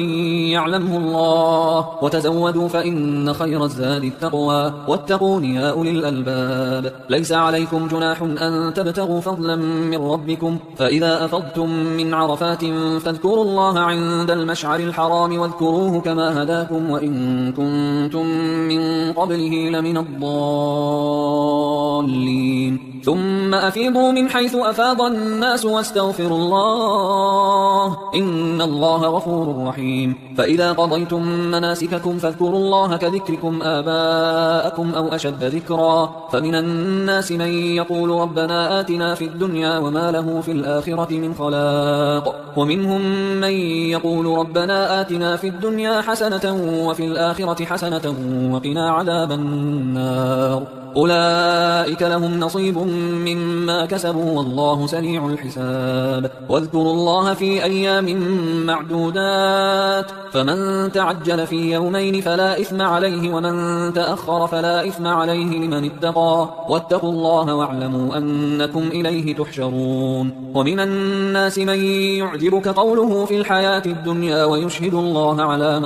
يعلمه الله، وتزودوا فإن خير الزاد التقوى، واتقون يا أولي الألباب. ليس عليكم جناح أن تبتغوا فضلا من ربكم، فإذا أفضتم من عرفات فاذكروا الله عند المشعر الحرام واذكروه كما هداكم وإن كنتم من قبله لمن الضالين. ثم أفيضوا من حيث أفاض الناس واستغفروا الله إن الله غفور رحيم. فإذا قضيتم مناسككم فاذكروا الله كذكركم آباءكم أو أشد ذكرا، فمن الناس من يقول ربنا آتنا في الدنيا وما له في الآخرة من خلاق، ومنهم من يقول ربنا آتنا في الدنيا حسنة وفي الآخرة حسنة وقنا عذاب النار. أولئك لهم نصيب مما كسبوا والله سريع الحساب. واذكروا الله في أيام معدودات، فمن تعجل في يومين فلا إثم عليه ومن تأخر فلا إثم عليه لمن اتقى، واتقوا الله واعلموا أنكم إليه تحشرون. ومن الناس من يعجبك قوله في الحياة الدنيا ويشهد الله على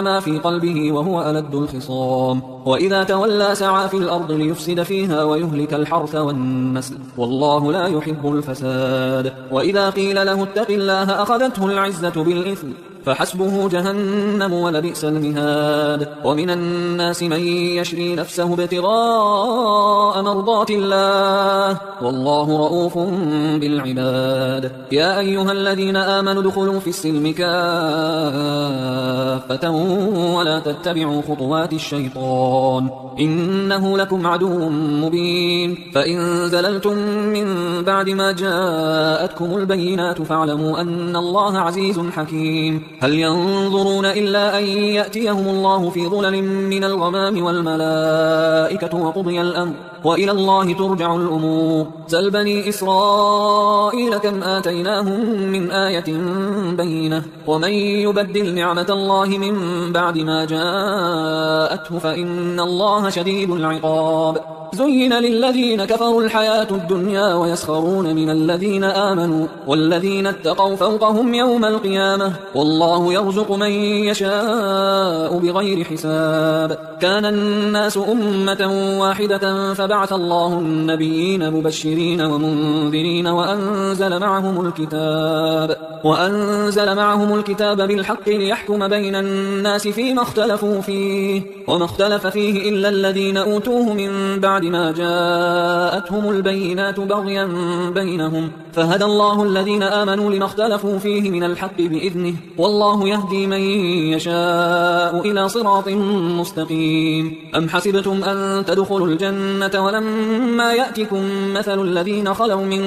ما في قلبه وهو ألد الخصام، وإذا تولى سعى في الأرض ليفسد فيها ويهلك الحرث والنسل والله لا يحب الفساد. وإذا قيل له اتق الله أخذته العزة بالإثم فحسبه جهنم ولبئس المهاد. ومن الناس من يشري نفسه ابتغاء مرضات الله والله رؤوف بالعباد. يا أيها الذين آمنوا ادخلوا في السلم كافة ولا تتبعوا خطوات الشيطان إنه لكم عدو مبين. فإن زللتم من بعد ما جاءتكم البينات فاعلموا أن الله عزيز حكيم. هل ينظرون إلا أن يأتيهم الله في ظلل من الغمام والملائكة وقضي الأمر وإلى الله ترجع الأمور. سل بني إسرائيل كم آتيناهم من آية بينة ومن يبدل نعمة الله من بعد ما جاءته فإن الله شديد العقاب. زين للذين كفروا الحياة الدنيا ويسخرون من الذين آمنوا والذين اتقوا فوقهم يوم القيامة والله يرزق من يشاء بغير حساب. كان الناس أمة واحدة فبعث الله النبيين مبشرين ومنذرين وأنزل معهم الكتاب بالحق ليحكم بين الناس فيما اختلفوا فيه وما اختلف فيه إلا الذين أوتوه من بعد ما جاءتهم البينات بغيا بينهم فهدى الله الذين آمنوا لما اختلفوا فيه من الحق بإذنه والله يهدي من يشاء إلى صراط مستقيم. أم حسبتم أن تدخلوا الجنة ولما يأتكم مثل الذين خلوا من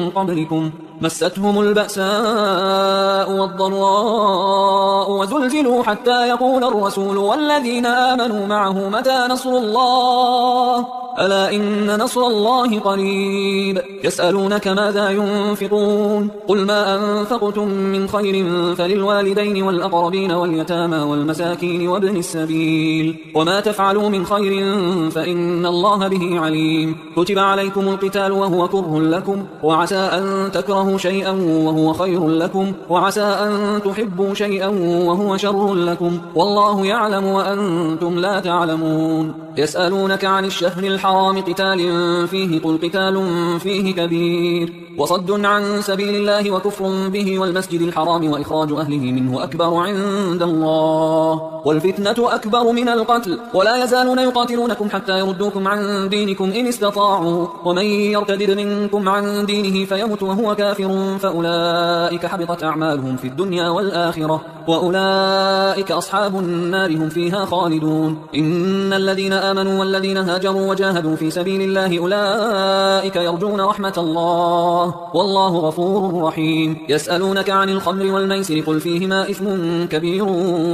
قبلكم مستهم البأساء والضراء وزلزلوا حتى يقول الرسول والذين آمنوا معه متى نصر الله ألا إن نصر الله قريب. يسألونك ماذا ينفقون قل ما أنفقتم من خير فللوالدين والأقربين واليتامى والمساكين وابن السبيل وما تفعلوا من خير فإن الله به عليم. كتب عليكم القتال وهو كره لكم وعسى أن تكرهوا شيئا وهو خير لكم وعسى أن تحبوا شيئا وهو شر لكم والله يعلم وأنتم لا تعلمون. يسألونك عن الشهر الحرام قتال فيه قل قتال فيه كبير وصد عن سبيل الله وكفر به والمسجد الحرام وإخراج أهله منه أكبر عند الله والفتنة أكبر من القتل ولا يزالون يقاتلونكم حتى يردوكم عن دينكم إن استطاعوا ومن يرتد منكم عن دينه فيمت وهو كافر فأولئك حبطت أعمالهم في الدنيا والآخرة وأولئك أصحاب النار هم فيها خالدون. إن الذين آمنوا والذين هاجروا وجاهدوا في سبيل الله أولئك يرجون رحمة الله الله والله غفور رحيم. يسألونك عن الخمر والميسر قل فيهما إثم كبير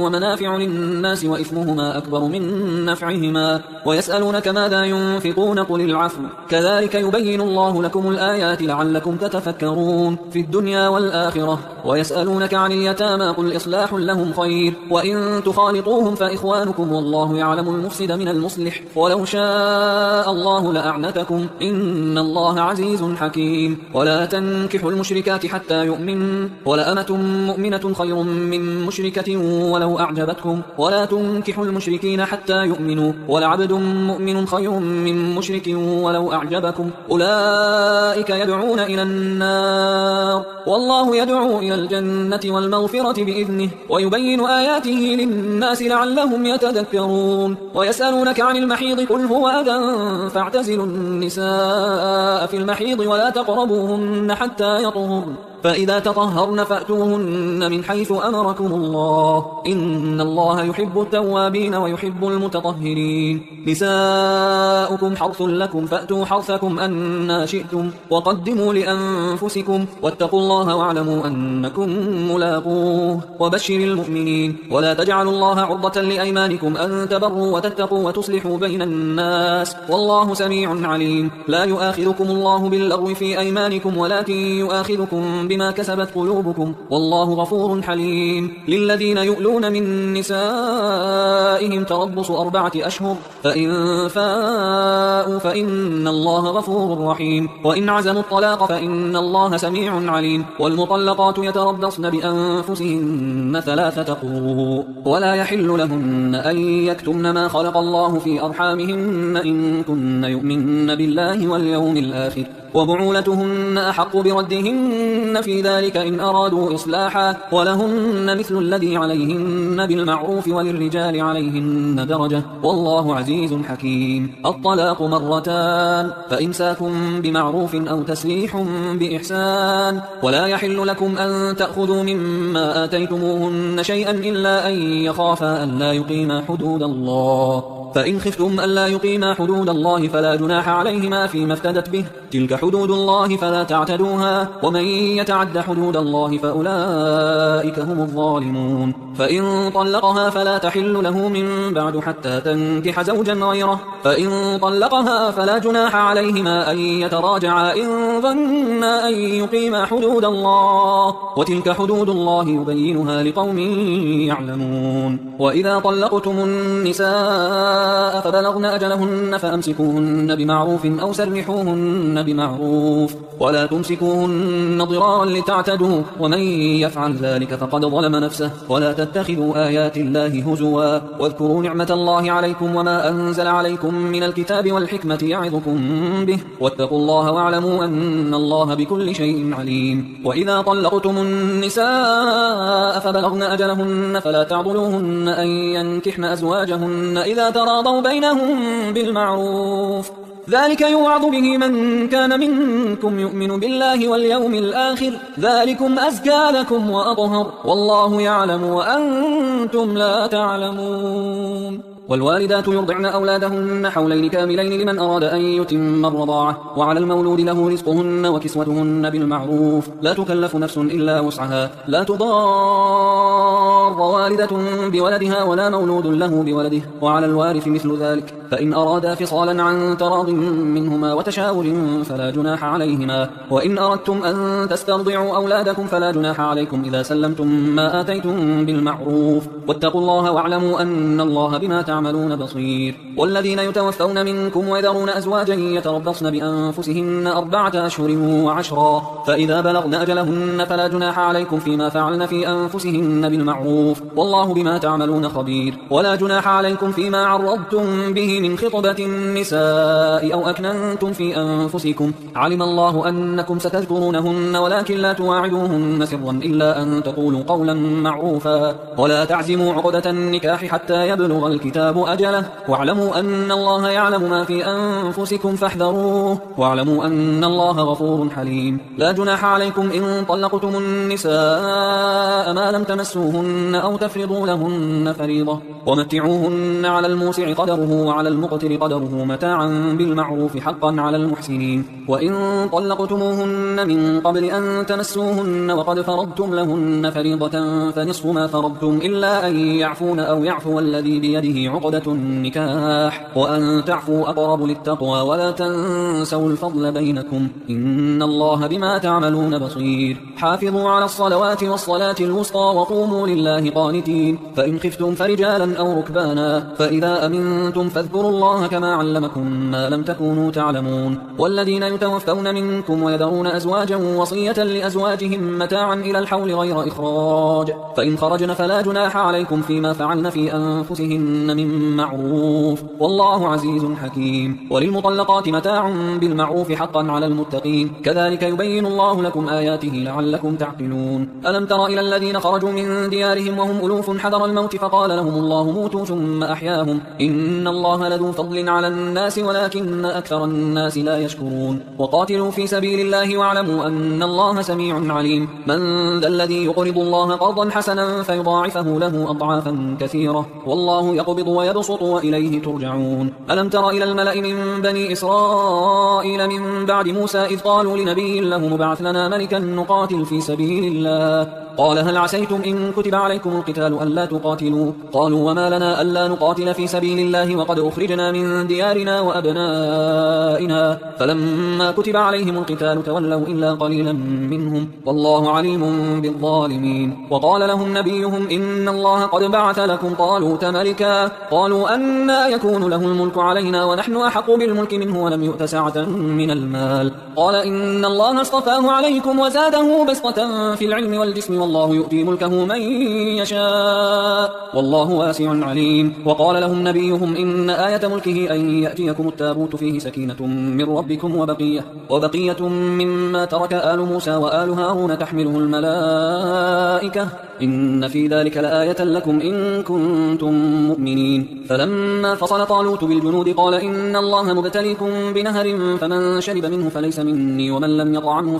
ومنافع للناس وإثمهما أكبر من نفعهما ويسألونك ماذا ينفقون قل العفو كذلك يبين الله لكم الآيات لعلكم تتفكرون في الدنيا والآخرة. ويسألونك عن اليتامى قل إصلاح لهم خير وإن تخالطوهم فإخوانكم والله يعلم المفسد من المصلح ولو شاء الله لأعنتكم إن الله عزيز حكيم. ولا تنكحوا المشركات حتى يؤمن ولأمة مؤمنة خير من مشركة ولو أعجبتكم ولا تنكحوا المشركين حتى يؤمنوا ولعبد مؤمن خير من مشرك ولو أعجبكم أولئك يدعون إلى النار والله يدعو إلى الجنة والمغفرة بإذنه ويبين آياته للناس لعلهم يتذكرون. ويسألونك عن المحيض قل هو أذى فاعتزلوا النساء في المحيض ولا تقربوهن حتى يطهرن فإذا تطهرن فأتوهن من حيث أمركم الله إن الله يحب التوابين ويحب المتطهرين. نساؤكم حرث لكم فأتوا حرثكم أنى شئتم وقدموا لأنفسكم واتقوا الله واعلموا أنكم ملاقوه وبشر المؤمنين. ولا تجعلوا الله عرضة لأيمانكم أن تبروا وتتقوا وتصلحوا بين الناس والله سميع عليم. لا يؤاخذكم الله باللغو في أيمانكم ولكن يؤاخذكم بما كسبت قلوبكم والله غفور حليم. للذين يؤلون من نسائهم تربص 4 أشهر فإن فاءوا فإن الله غفور رحيم وإن عزموا الطلاق فإن الله سميع عليم. والمطلقات يتربصن بأنفسهن 3 قروء ولا يحل لهن أن يكتمن ما خلق الله في أرحامهن إن كن يؤمن بالله واليوم الآخر وبعولتهن أحق بردهن في ذلك إن أرادوا إصلاحا ولهن مثل الذي عليهن بالمعروف وللرجال عليهن درجة والله عزيز حكيم. الطلاق 2 مرتان فإمساكم بمعروف أو تسريح بإحسان ولا يحل لكم أن تأخذوا مما آتيتموهن شيئا إلا أن يخافا ألا يقيما حدود الله فإن خفتم ألا يقيما حدود الله فلا جناح عليهما فيما افتدت به تلك حدود الله فلا تعتدوها ومن يتعد حدود الله فأولئك هم الظالمون. فإن طلقها فلا تحل له من بعد حتى تنكح زوجا غيره فإن طلقها فلا جناح عليهما أن يتراجعا إن ظنا أن يقيما حدود الله وتلك حدود الله يبينها لقوم يعلمون. وإذا طلقتم النساء فبلغن أجلهن فأمسكوهن بمعروف أو سرحوهن بمعروف ولا تمسكوهن ضرارا لتعتدوا ومن يفعل ذلك فقد ظلم نفسه. ولا تتخذوا آيات الله هزوا واذكروا نعمة الله عليكم وما أنزل عليكم من الكتاب والحكمة يعظكم به واتقوا الله واعلموا أن الله بكل شيء عليم. وإذا طلقتم النساء فبلغن أجلهن فلا تعضلوهن أن ينكحن أزواجهن إذا تراضوا بينهم بالمعروف ذلك يوعظ به من كان منكم يؤمن بالله واليوم الآخر ذلكم أزكى لكم وأطهر والله يعلم وأنتم لا تعلمون. والوالدات يرضعن أولادهن حولين كاملين لمن أراد أن يتم الرضاعة وعلى المولود له رزقهن وكسوتهن بالمعروف لا تكلف نفس إلا وسعها لا تضار والدة بولدها ولا مولود له بولده وعلى الوارث مثل ذلك فإن أرادا فصالا عن تراض منهما وتشاور فلا جناح عليهما. وإن أردتم أن تسترضعوا أولادكم فلا جناح عليكم إذا سلمتم ما آتيتم بالمعروف واتقوا الله واعلموا أن الله بما تعملون بصير. والذين يتوفون منكم ويذرون أزواجا يتربصن بأنفسهن 4 أشهر و10 فإذا بلغن أجلهن فلا جناح عليكم فيما فعلن في أنفسهن بالمعروف والله بما تعملون خبير. ولا جناح عليكم فيما عرضتم به من خطبة النساء أو أكننتم في أنفسكم علم الله أنكم ستذكرونهن ولكن لا تواعدوهن سرا إلا أن تقولوا قولا معروفا. ولا تعزموا عقدة النكاح حتى يبلغ الكتاب الكتاب أجله واعلموا أن الله يعلم ما في أنفسكم فاحذروه واعلموا أن الله غفور حليم. لا جناح عليكم إن طلقتم النساء ما لم تمسوهن أو تفرضوا لهن فريضة ومتعوهن على الموسع قدره وعلى المقتر قدره متاعا بالمعروف حقا على المحسنين. وإن طلقتموهن من قبل أن تمسوهن وقد فرضتم لهن فريضة فنصف ما فرضتم إلا أن يعفون أو يعفو الذي بيده عقدة النكاح وأن تعفوا أقرب للتقوى ولا تنسوا الفضل بينكم إن الله بما تعملون بصير. حافظوا على الصلوات والصلاة الوسطى وقوموا لله قانتين. فإن خفتم فرجالا أو ركبانا فإذا أمنتم فاذكروا الله كما علمكم ما لم تكونوا تعلمون. والذين يتوفون منكم ويذرون أزواجا وصية لأزواجهم متاعا إلى الحول غير إخراج فإن خرجن فلا جناح عليكم فيما فعلن في أنفسهن من معروف والله عزيز حكيم. وللمطلقات متاع بالمعروف حقا على المتقين كذلك يبين الله لكم آياته لعلكم تعقلون. ألم تر إلى الذين خرجوا من ديارهم وهم ألوف حذر الموت فقال لهم الله موتوا ثم أحياهم إن الله لذو فضل على الناس ولكن أكثر الناس لا يشكرون. وقاتلوا في سبيل الله واعلموا أن الله سميع عليم. من ذا الذي يقرض الله قرضا حسنا فيضاعفه له أضعافا كثيرة والله يقبض ويبسط وإليه ترجعون. ألم تر إلى الملأ من بني إسرائيل من بعد موسى إذ قالوا لنبي له مبعث لنا ملكا نقاتل في سبيل الله قال هل عسيتم إن كتب عليكم القتال ألا تقاتلوا قالوا وما لنا ألا نقاتل في سبيل الله وقد أخرجنا من ديارنا وأبنائنا فلما كتب عليهم القتال تولوا إلا قليلا منهم والله عليم بالظالمين. وقال لهم نبيهم إن الله قد بعث لكم طالوت ملكا قالوا أنا يكون له الملك علينا ونحن أحق بالملك منه ولم يؤت سعة من المال قال إن الله اصطفاه عليكم وزاده بسطة في العلم والجسم والله يؤتي ملكه من يشاء والله واسع عليم. وقال لهم نبيهم إن آية ملكه أن يأتيكم التابوت فيه سكينة من ربكم وبقية مما ترك آل موسى وآل هارون تحمله الملائكة إن في ذلك لآية لكم إن كنتم مؤمنين. فلما فصل طالوت بالجنود قال إن الله مبتليكم بنهر فمن شرب منه فليس مني ومن لم يطعمه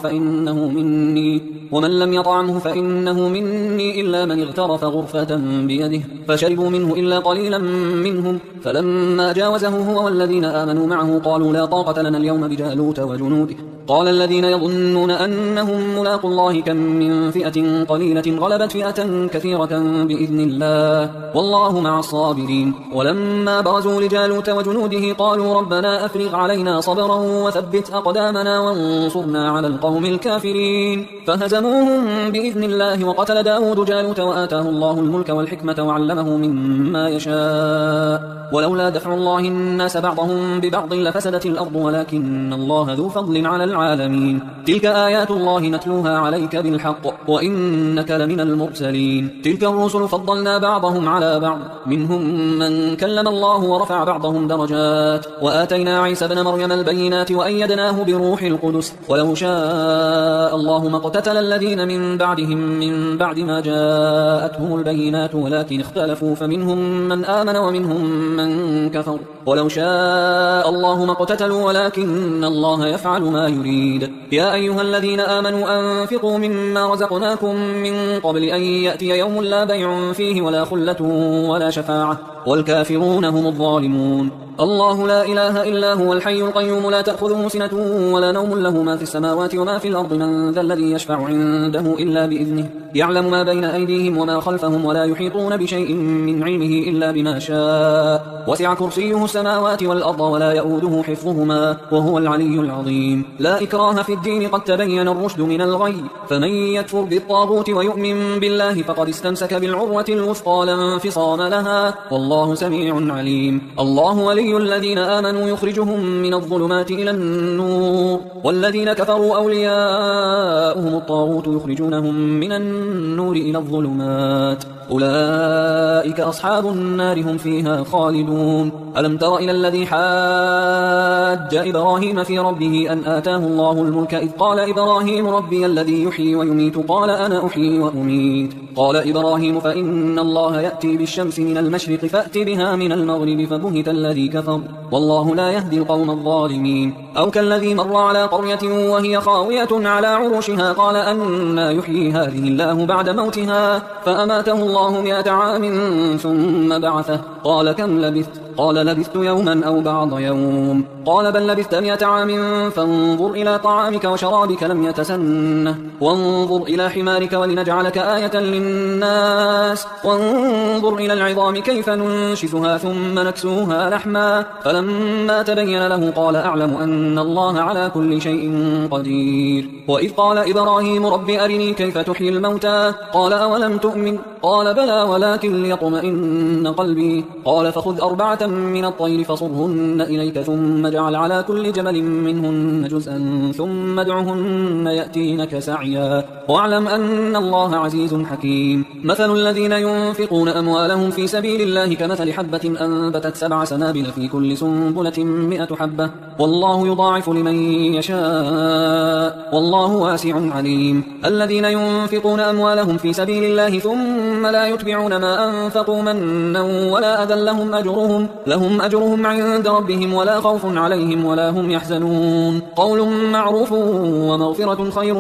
فإنه مني إلا من اغترف غرفة بيده فشربوا منه إلا قليلا منهم فلما جاوزه هو والذين آمنوا معه قالوا لا طاقة لنا اليوم بجالوت وجنوده قال الذين يظنون أنهم ملاقوا الله كم من فئة قليلة غلبت فئة كثيرة بإذن الله والله مع الصابرين. ولما برزوا لجالوت وجنوده قالوا ربنا أفرغ علينا صبرا وثبت أقدامنا وانصرنا على القوم الكافرين فهزموهم بإذن الله. وقتل داود جالوت وآتاه الله الملك والحكمة وعلمه مما يشاء ولولا دفع الله الناس بعضهم ببعض لفسدت الأرض ولكن الله ذو فضل على العالمين. تلك آيات الله نتلوها عليك بالحق وإنك لمن المرسلين. تلك الرسل فضلنا بعضهم على بعض منهم من كلم الله ورفع بعضهم درجات وآتينا عيسى ابن مريم البينات وأيدناه بروح القدس ولو شاء الله ما اقتتل الذين من بعدهم من بعد ما جاءتهم البينات ولكن اختلفوا فمنهم من آمن ومنهم من كفر ولو شاء الله ما اقتتلوا ولكن الله يفعل ما يريد. يا أيها الذين آمنوا أنفقوا مما رزقناكم من قبل أن يأتي يوم لا بيع فيه ولا خلة ولا شفاعة والكافرون هم الظالمون. الله لا إله إلا هو الحي القيوم لا تأخذه سنة ولا نوم له ما في السماوات وما في الأرض من ذا الذي يشفع عنده إلا بإذنه يعلم ما بين أيديهم وما خلفهم ولا يحيطون بشيء من علمه إلا بما شاء وسع كرسيه السماوات والأرض ولا يؤوده حفظهما وهو العلي العظيم. لا إكراه في الدين قد تبين الرشد من الغي فمن يكفر بالطاغوت ويؤمن بالله فقد استمسك بالعروة الوثقى لا انفصام لها والله سميع عليم. الله ولي الذين آمنوا يخرجهم من الظلمات إلى النور والذين كفروا أولياؤهم الطاغوت يخرجونهم من النور إلى الظلمات أولئك أصحاب النار هم فيها خالدون. ألم تر إلى الذي حاج إبراهيم في ربه أن آتاه الله الملك إذ قال إبراهيم ربي الذي يحيي ويميت قال أنا أحيي وأميت قال إبراهيم فإن الله يأتي بالشمس من المشرق فأت بها من المغرب فبهت الذي كفر والله لا يهدي القوم الظالمين. أو كالذي مر على قرية وهي خاوية على عروشها قال أنى يحيي هذه الله بعد موتها فأماته الله 100 عام ثم بعثه قال كم لبثت قال لبثت يوما أو بعض يوم قال بل لبثت 100 عام فانظر إلى طعامك وشرابك لم يتسنه وانظر إلى حمارك ولنجعلك آية للناس وانظر إلى العظام كيف ننشزها ثم نكسوها لحما فلما تبين له قال أعلم أن الله على كل شيء قدير. وإذ قال إبراهيم رب أرني كيف تحيي الموتى قال أولم تؤمن قال بلى ولكن ليطمئن قلبي قال فخذ 4 من الطير فصرهن إليك ثم اجعل على كل جبل منهن جزءا ثم ادعهن يأتينك سعيا واعلم أن الله عزيز حكيم. مثل الذين ينفقون أموالهم في سبيل الله كمثل حبة أنبتت 7 سنابل في كل سنبلة 100 حبة والله يضاعف لمن يشاء والله واسع عليم. الذين ينفقون أموالهم في سبيل الله ثم لا يتبعون ما أنفقوا منا ولا أذى لهم أجرهم عند ربهم ولا خوف عليهم ولا هم يحزنون. قول معروف ومغفرة خير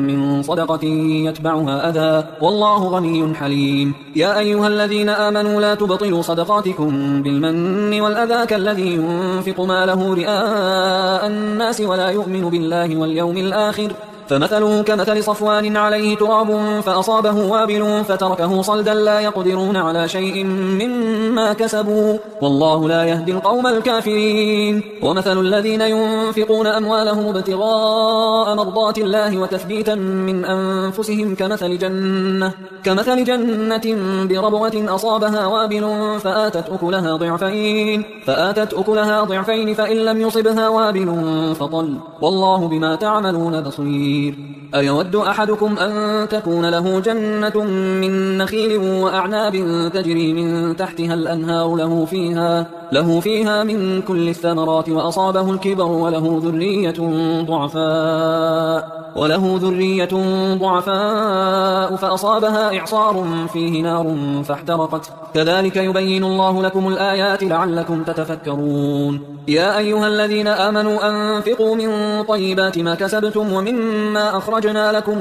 من صدقة يتبعها أذى والله غني حليم. يا أيها الذين آمنوا لا تبطلوا صدقاتكم بالمن والأذى كالذي ينفق ماله رئاء الناس ولا يؤمن بالله واليوم الآخر فمثله كمثل صفوان عليه تراب فأصابه وابل فتركه صلدا لا يقدرون على شيء مما كسبوا والله لا يهدي القوم الكافرين. ومثل الذين ينفقون أموالهم ابتغاء مرضات الله وتثبيتا من أنفسهم كمثل جنة بربوة أصابها وابل فآتت أكلها ضعفين فإن لم يصبها وابل فطل والله بما تعملون بصير. أيود أحدكم أن تكون له جنة من نخيل وأعناب تجري من تحتها الأنهار له فيها من كل الثمرات وأصابه الكبر وله ذرية ضعفاء فأصابها إعصار فيه نار فاحترقت كذلك يبين الله لكم الآيات لعلكم تتفكرون. يا أيها الذين آمنوا أنفقوا من طيبات ما كسبتم ومما أخرجنا لكم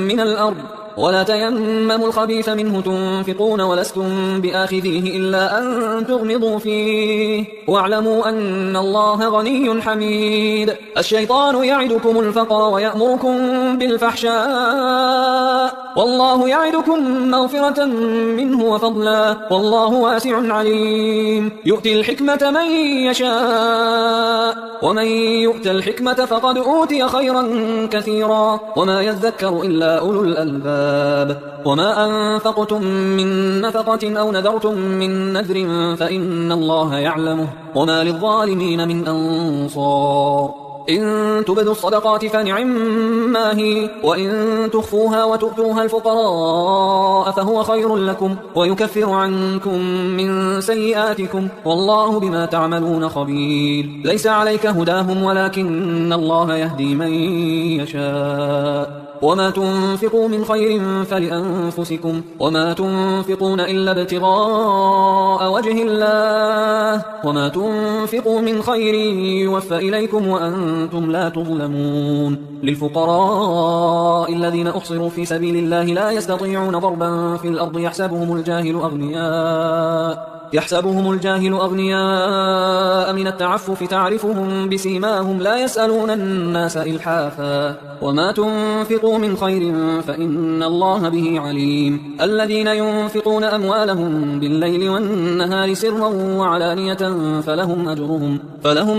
من الأرض ولا تيمموا الخبيث منه تنفقون ولستم بآخذيه إلا أن تغمضوا فيه واعلموا أن الله غني حميد. الشيطان يعدكم الفقر ويأمركم بالفحشاء والله يعدكم مغفرة منه وفضلا والله واسع عليم. يؤتي الحكمة من يشاء ومن يؤت الحكمة فقد أوتي خيرا كثيرا وما يذكر إلا أولو الألباب. وما أنفقتم من نفقة أو نذرتم من نذر فإن الله يعلمه وما للظالمين من أنصار. إن تبدوا الصدقات فنعما هي وإن تخفوها وتؤتوها الفقراء فهو خير لكم ويكفر عنكم من سيئاتكم والله بما تعملون خبير. ليس عليك هداهم ولكن الله يهدي من يشاء وما تنفقوا من خير فلأنفسكم وما تنفقون إلا ابتغاء وجه الله وما تنفقوا من خير يوفى إليكم وأنتم لا تظلمون. للفقراء الذين أحصروا في سبيل الله لا يستطيعون ضربا في الأرض يحسبهم الجاهل أغنياء من التعفف تعرفهم بسيماهم لا يسألون الناس إلحافا وما تنفقوا من خير فإن الله به عليم. الذين ينفقون أموالهم بالليل والنهار سرا وعلانية فلهم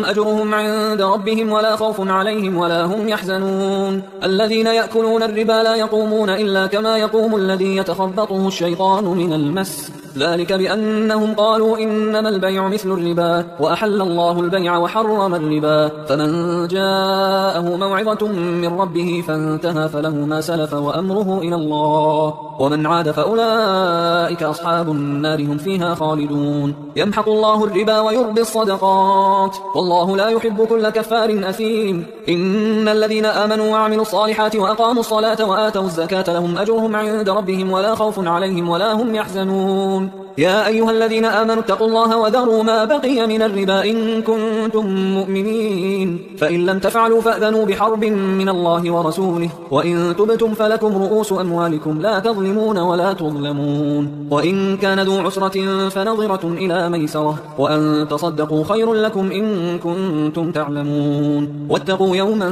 أجرهم عند ربهم ولا خوف عليهم ولا هم يحزنون. الذين يأكلون الربا لا يقومون إلا كما يقوم الذي يتخبطه الشيطان من المس ذلك بأنهم قالوا إنما البيع مثل الربا وأحل الله البيع وحرم الربا، فمن جاءه موعظة من ربه فانتهى فله ما سلف وأمره إلى الله، ومن عاد فأولئك أصحاب النار هم فيها خالدون. يمحق الله الربا ويربي الصدقات، والله لا يحب كل كفار أثيم. إن الذين آمنوا وعملوا الصالحات وأقاموا الصلاة وآتوا الزكاة لهم أجرهم عند ربهم ولا خوف عليهم ولا هم يحزنون. يا أيها الذين آمنوا اتقوا الله وذروا ما بقي من الربا إن كنتم مؤمنين، فإن لم تفعلوا فأذنوا بحرب من الله ورسوله، وإن تبتم فلكم رؤوس أموالكم لا تظلمون ولا تظلمون، وإن كان ذو عسرة فنظرة إلى ميسرة، وأن تصدقوا خير لكم إن كنتم تعلمون. واتقوا يوما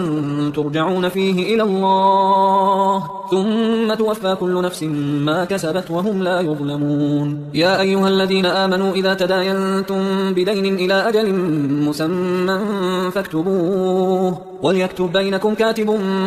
ترجعون فيه إلى الله ثم توفى كل نفس ما كسبت وهم لا يظلمون. يا أيها الذين آمنوا إذا تداينتم بدين إلى أجل مسمى فاكتبوه، وليكتب بينكم كاتب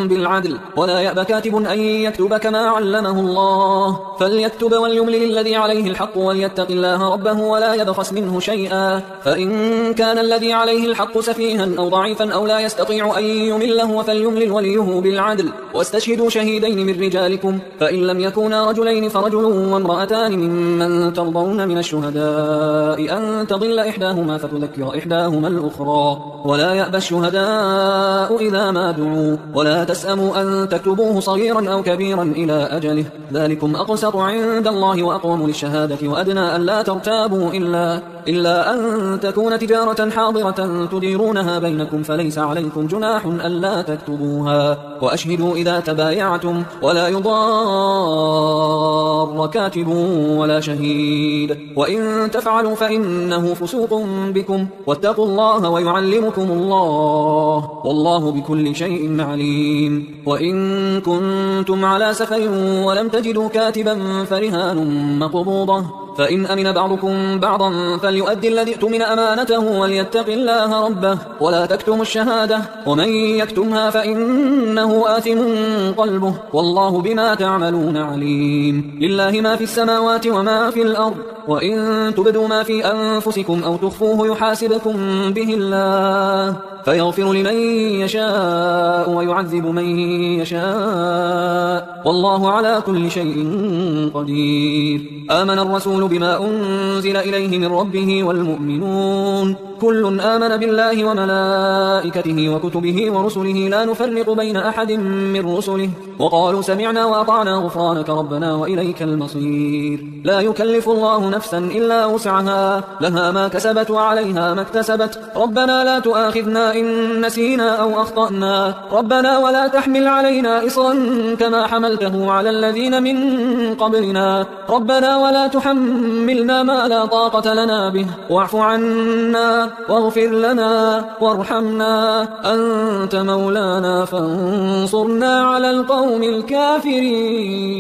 بالعدل ولا يأبى كاتب أن يكتب كما علمه الله، فليكتب وليملل الذي عليه الحق وليتق الله ربه ولا يبخس منه شيئا، فإن كان الذي عليه الحق سفيها أو ضعيفا أو لا يستطيع أن يمله فليملل وليه بالعدل، واستشهدوا شهيدين من رجالكم، فإن لم يكونا رجلين فرجل وامرأتان ممن ترضون من الشهداء أن تضل إحداهما فتذكر إحداهما الأخرى، ولا يأبى الشهداء إذا ما دعوا، ولا تسأموا أن تكتبوه صغيرا أو كبيرا إلى أجله، ذلكم أقسط عند الله وأقوم للشهادة وأدنى أن لا ترتابوا إلا أن تكون تجارة حاضرة تديرونها بينكم فليس عليكم جناح ألا تكتبوها، وأشهدوا إذا تبايعتم ولا يضار كاتب ولا شهيد، وإن تفعلوا فإنه فسوق بكم، واتقوا الله ويعلمكم الله والله بكل شيء عليم. وإن كنتم على سفر ولم تجدوا كاتبا فرهان مقبوضة، فإن أمن بعضكم بعضا فليؤدي الذي اؤتمن أمانته وليتق الله ربه ولا تكتموا الشهادة، ومن يكتمها فإنه آثم قلبه والله بما تعملون عليم. لله ما في السماوات وما في الأرض، وإن تبدوا ما في أنفسكم أو تخفوه يحاسبكم به الله فيغفر لمن يشاء ويعذب من يشاء والله على كل شيء قدير. آمن الرسول بما أنزل إليه من ربه والمؤمنون كل آمن بالله وملائكته وكتبه ورسله لا نفرق بين أحد من رسله وقالوا سمعنا وأطعنا غفرانك ربنا وإليك المصير. لا يكلف الله نفسا إلا وسعها لها ما كسبت وعليها ما اكتسبت ربنا لا تؤاخذنا إن نسينا أو أخطأنا ربنا ولا تحمل علينا إصرا كما حملته على الذين من قبلنا ربنا ولا تحملنا ما لا طاقة لنا به واعف عنا واغفر لنا وارحمنا أنت مولانا فانصرنا على القوم الكافرين.